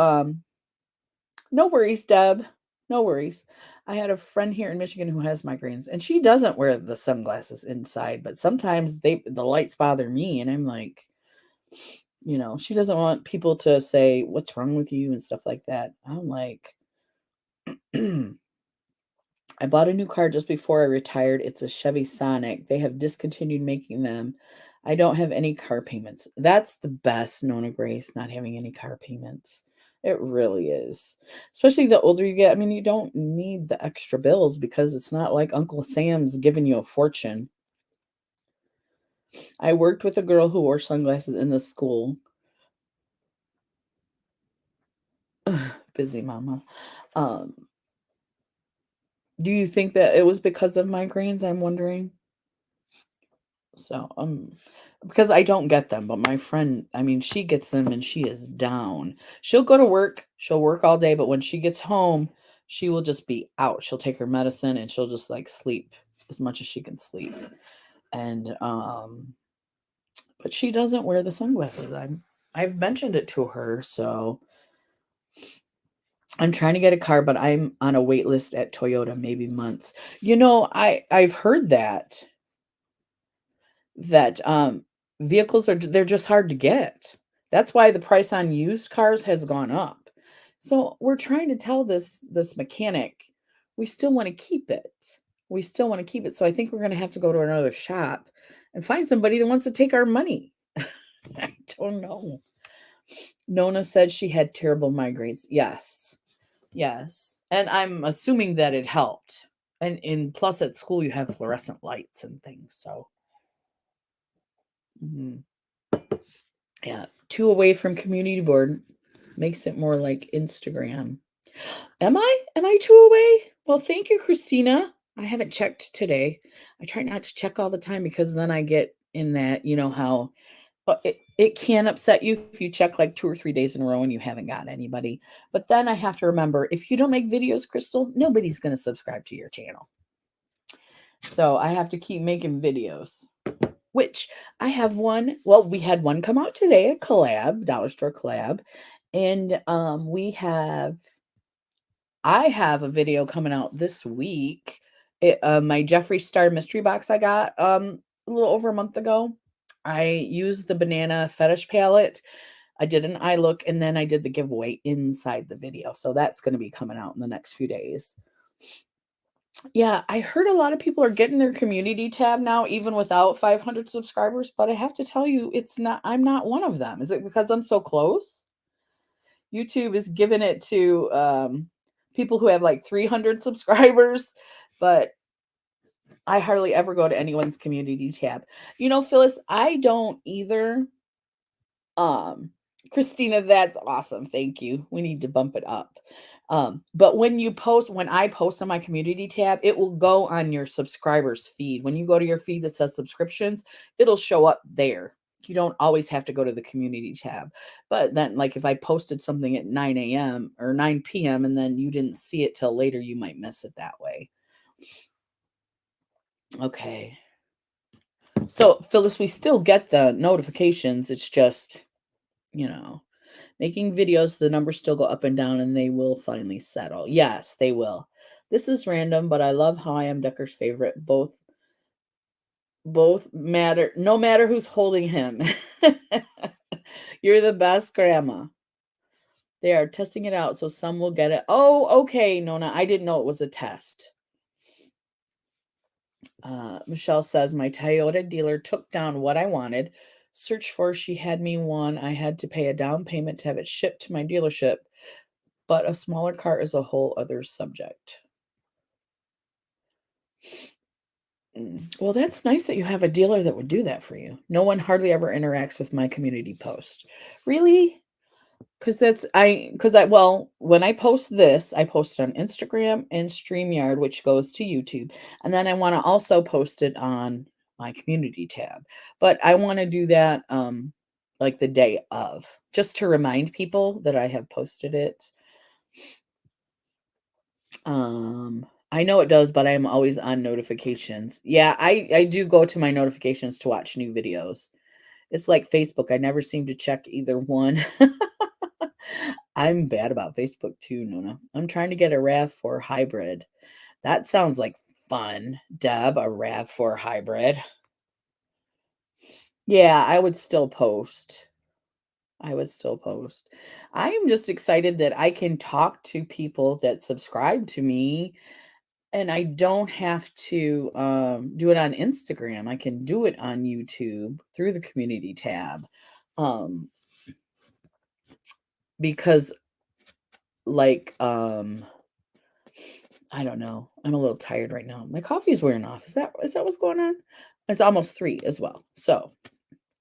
no worries, Deb. No worries. I had a friend here in Michigan who has migraines and she doesn't wear the sunglasses inside, but sometimes the lights bother me and I'm like, she doesn't want people to say what's wrong with you and stuff like that. I'm like I bought a new car just before I retired. It's a Chevy Sonic. They have discontinued making them. I don't have any car payments. That's the best, Nona Grace, not having any car payments. It really is. Especially the older you get. I mean, you don't need the extra bills because it's not like Uncle Sam's giving you a fortune. I worked with a girl who wore sunglasses in the school. Busy mama. Do you think that it was because of migraines? I'm wondering. So, because I don't get them, but my friend, I mean, she gets them and she is down. She'll go to work, she'll work all day, but when she gets home, she will just be out. She'll take her medicine and she'll just like sleep as much as she can sleep. And but she doesn't wear the sunglasses. I've mentioned it to her, so I'm trying to get a car, but I'm on a wait list at Toyota, maybe months. I've heard that vehicles they're just hard to get. That's why the price on used cars has gone up. So we're trying to tell this mechanic we still want to keep it. We still want to keep it. So I think we're going to have to go to another shop and find somebody that wants to take our money. I don't know. Nona said she had terrible migraines. Yes. Yes. And I'm assuming that it helped. And plus at school you have fluorescent lights and things. So mhm. Yeah, 2 away from community board makes it more like Instagram. Am I? Am I 2 away? Well, thank you, Christina. I haven't checked today. I try not to check all the time because then I get in that, how it can upset you if you check like 2 or 3 days in a row and you haven't got anybody. But then I have to remember, if you don't make videos, Crystal, nobody's going to subscribe to your channel. So I have to keep making videos. Which I have one. Well, we had one come out today, a collab, dollar store collab. And I have a video coming out this week. My Jeffree Star mystery box I got a little over a month ago. I used the banana fetish palette. I did an eye look, and then I did the giveaway inside the video. So that's going to be coming out in the next few days. Yeah, I heard a lot of people are getting their community tab now, even without 500 subscribers. But I have to tell you, I'm not one of them. Is it because I'm so close? YouTube is giving it to people who have like 300 subscribers, but I hardly ever go to anyone's community tab. Phyllis, I don't either. Christina, that's awesome. Thank you. We need to bump it up. But when I post on my community tab, it will go on your subscribers feed. When you go to your feed that says subscriptions, it'll show up there. You don't always have to go to the community tab. But then, like, if I posted something at 9 a.m. or 9 p.m. and then you didn't see it till later, you might miss it that way. Okay. So, Phyllis, we still get the notifications. It's just, making videos, the numbers still go up and down and they will finally settle. Yes, they will. This is random, but I love how I am Decker's favorite. Both matter, no matter who's holding him. You're the best, Grandma. They are testing it out, so some will get it. Oh, okay, Nona. I didn't know it was a test. Michelle says, my Toyota dealer took down what I wanted. Search for, she had me one. I had to pay a down payment to have it shipped to my dealership, but a smaller car is a whole other subject. Well, that's nice that you have a dealer that would do that for you. No one hardly ever interacts with my community post. Really? When I post this, I post it on Instagram and StreamYard, which goes to YouTube. And then I want to also post it on my community tab. But I want to do that like the day of, just to remind people that I have posted it. I know it does, but I'm always on notifications. Yeah, I do go to my notifications to watch new videos. It's like Facebook. I never seem to check either one. I'm bad about Facebook too, Nona. I'm trying to get a RAV4 hybrid. That sounds like fun, Deb, a RAV4 hybrid. Yeah, I would still post. I am just excited that I can talk to people that subscribe to me, and I don't have to do it on Instagram. I can do it on YouTube through the community tab. Because like I don't know. I'm a little tired right now. My coffee's wearing off. Is that what's going on? It's almost 3 as well. So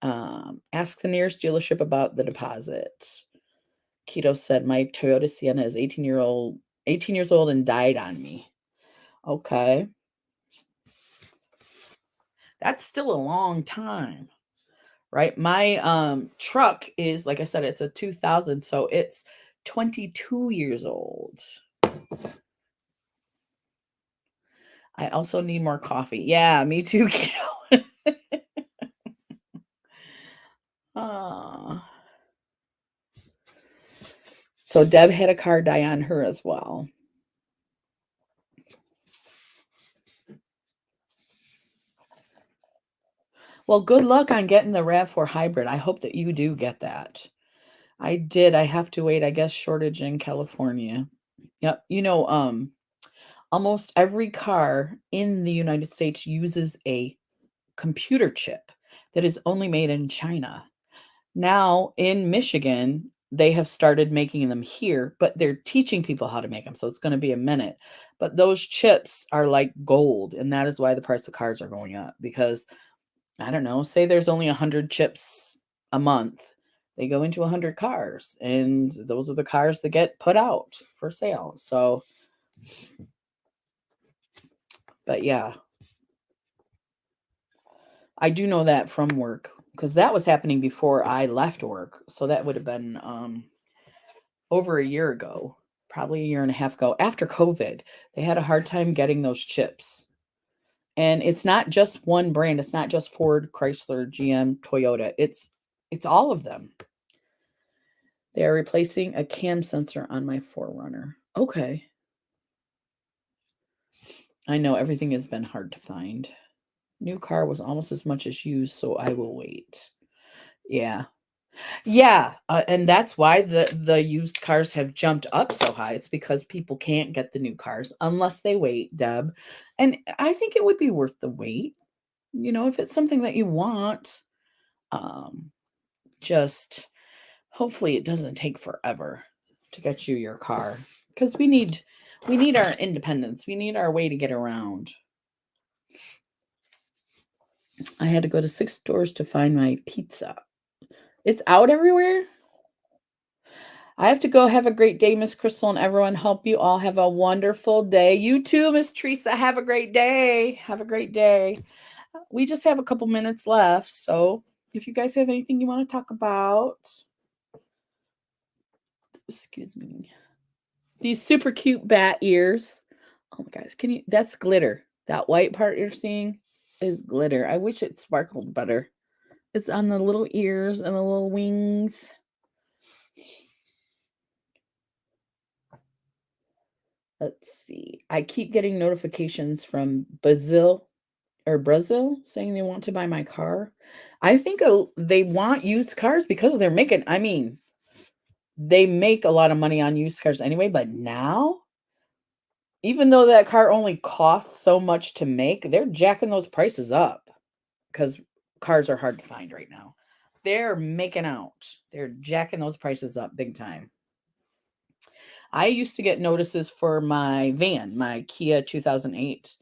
ask the nearest dealership about the deposit. Keto said my Toyota Sienna is 18 years old and died on me. Okay. That's still a long time. Right? My truck is, like I said, it's a 2000, so it's 22 years old. I also need more coffee. Yeah, me too, kiddo. Ah. So Deb had a car die on her as well. Well, good luck on getting the RAV4 hybrid. I hope that you do get that. I did. I have to wait, I guess, shortage in California. Yep. Almost every car in the United States uses a computer chip that is only made in China. Now in Michigan, they have started making them here, but they're teaching people how to make them. So it's going to be a minute. But those chips are like gold. And that is why the price of cars are going up because I don't know, say there's only 100 chips a month. They go into 100 cars, and those are the cars that get put out for sale. So, but yeah, I do know that from work because that was happening before I left work. So that would have been over a year ago, probably a year and a half ago after COVID. They had a hard time getting those chips. And it's not just one brand. It's not just Ford, Chrysler, GM, Toyota. It's all of them. They are replacing a cam sensor on my 4Runner. Okay. I know everything has been hard to find. New car was almost as much as used, so I will wait. Yeah. Yeah, and that's why the used cars have jumped up so high. It's because people can't get the new cars unless they wait, Deb. And I think it would be worth the wait. If it's something that you want, um, just hopefully it doesn't take forever to get you your car because we need our independence. We need our way to get around. I had to go to 6 stores to find my pizza. It's out everywhere. I have to go. Have a great day, Miss Crystal, and everyone. Hope you all have a wonderful day. You too, Miss Teresa. Have a great day. Have a great day. We just have a couple minutes left, so if you guys have anything you want to talk about, excuse me. These super cute bat ears. Oh my gosh, can you? That's glitter. That white part you're seeing is glitter. I wish it sparkled better. It's on the little ears and the little wings. Let's see. I keep getting notifications from Brazil saying they want to buy my car. I think they want used cars because they make a lot of money on used cars anyway, but now, even though that car only costs so much to make, they're jacking those prices up because cars are hard to find right now. They're making out. They're jacking those prices up big time. I used to get notices for my van, my Kia 2008.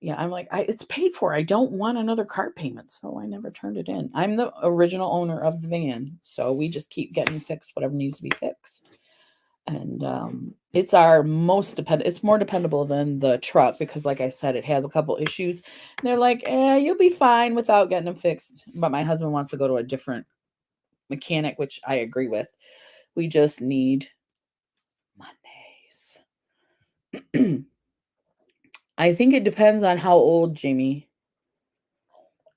Yeah, I'm like, it's paid for. I don't want another car payment, so I never turned it in. I'm the original owner of the van, so we just keep getting fixed whatever needs to be fixed. And it's our most dependent. It's more dependable than the truck because, like I said, it has a couple issues. And they're like, you'll be fine without getting them fixed. But my husband wants to go to a different mechanic, which I agree with. We just need Mondays. I think it depends on how old, Jamie.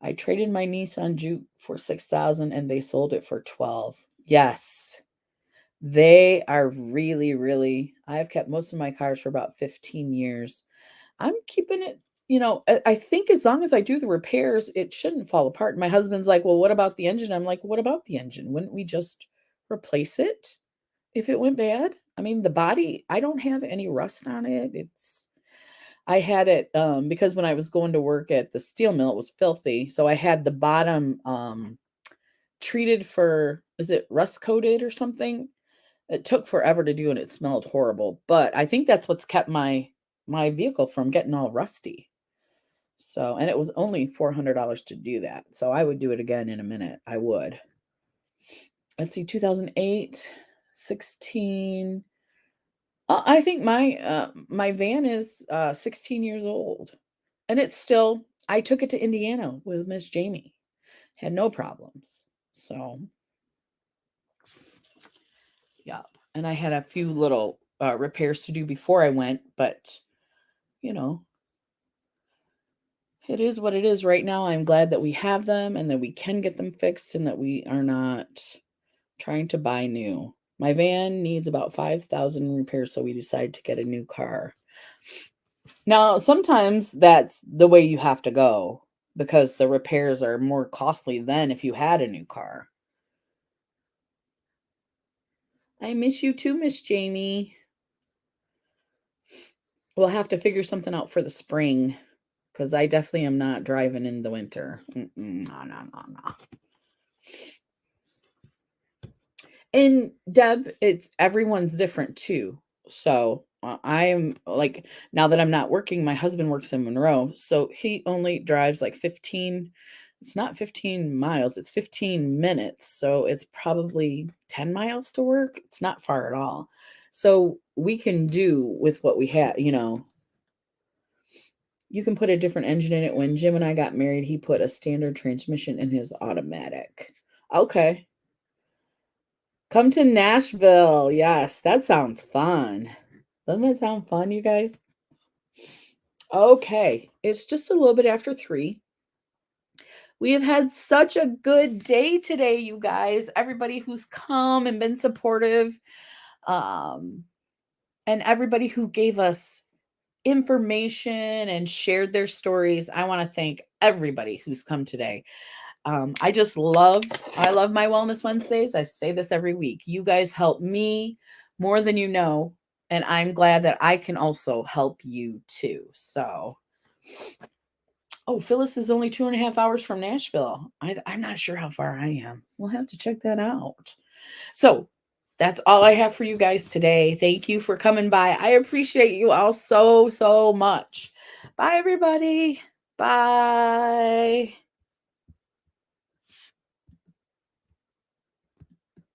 I traded my Nissan Juke for 6,000 and they sold it for 12. Yes. They are really, really, I've kept most of my cars for about 15 years. I'm keeping it, I think as long as I do the repairs, it shouldn't fall apart. My husband's like, well, what about the engine? I'm like, what about the engine? Wouldn't we just replace it if it went bad? I mean, the body, I don't have any rust on it. I had it because when I was going to work at the steel mill, it was filthy. So I had the bottom treated for, is it rust coated or something? It took forever to do and it smelled horrible. But I think that's what's kept my vehicle from getting all rusty. So, and it was only $400 to do that. So I would do it again in a minute. I would. Let's see, 2008, 16. I think my van is 16 years old, and it's still. I took it to Indiana with Miss Jamie, had no problems. So, yeah, and I had a few little repairs to do before I went, but you know, It is what it is right now. I'm glad that we have them and that we can get them fixed and that we are not trying to buy new. My van needs about 5,000 repairs, so we decided to get a new car. Now, sometimes that's the way you have to go because the repairs are more costly than if you had a new car. I miss you too, Miss Jamie. We'll have to figure something out for the spring because I definitely am not driving in the winter. No, no, no, no. And Deb, it's everyone's different too. So I am like, now that I'm not working, my husband works in Monroe. So he only drives like 15, it's not 15 miles, it's 15 minutes. So it's probably 10 miles to work. It's not far at all. So we can do with what we have, you know. You can put a different engine in it. When Jim and I got married, he put a standard transmission in his automatic. Okay. Come to Nashville. Yes, that sounds fun. Doesn't that sound fun, you guys? Okay, it's just a little bit after 3. We have had such a good day today, you guys. Everybody who's come and been supportive, um, and everybody who gave us information and shared their stories. I want to thank everybody who's come today. I love my Wellness Wednesdays. I say this every week. You guys help me more than you know. And I'm glad that I can also help you too. So, oh, Phyllis is only 2.5 hours from Nashville. I'm not sure how far I am. We'll have to check that out. So, that's all I have for you guys today. Thank you for coming by. I appreciate you all so, so much. Bye, everybody. Bye.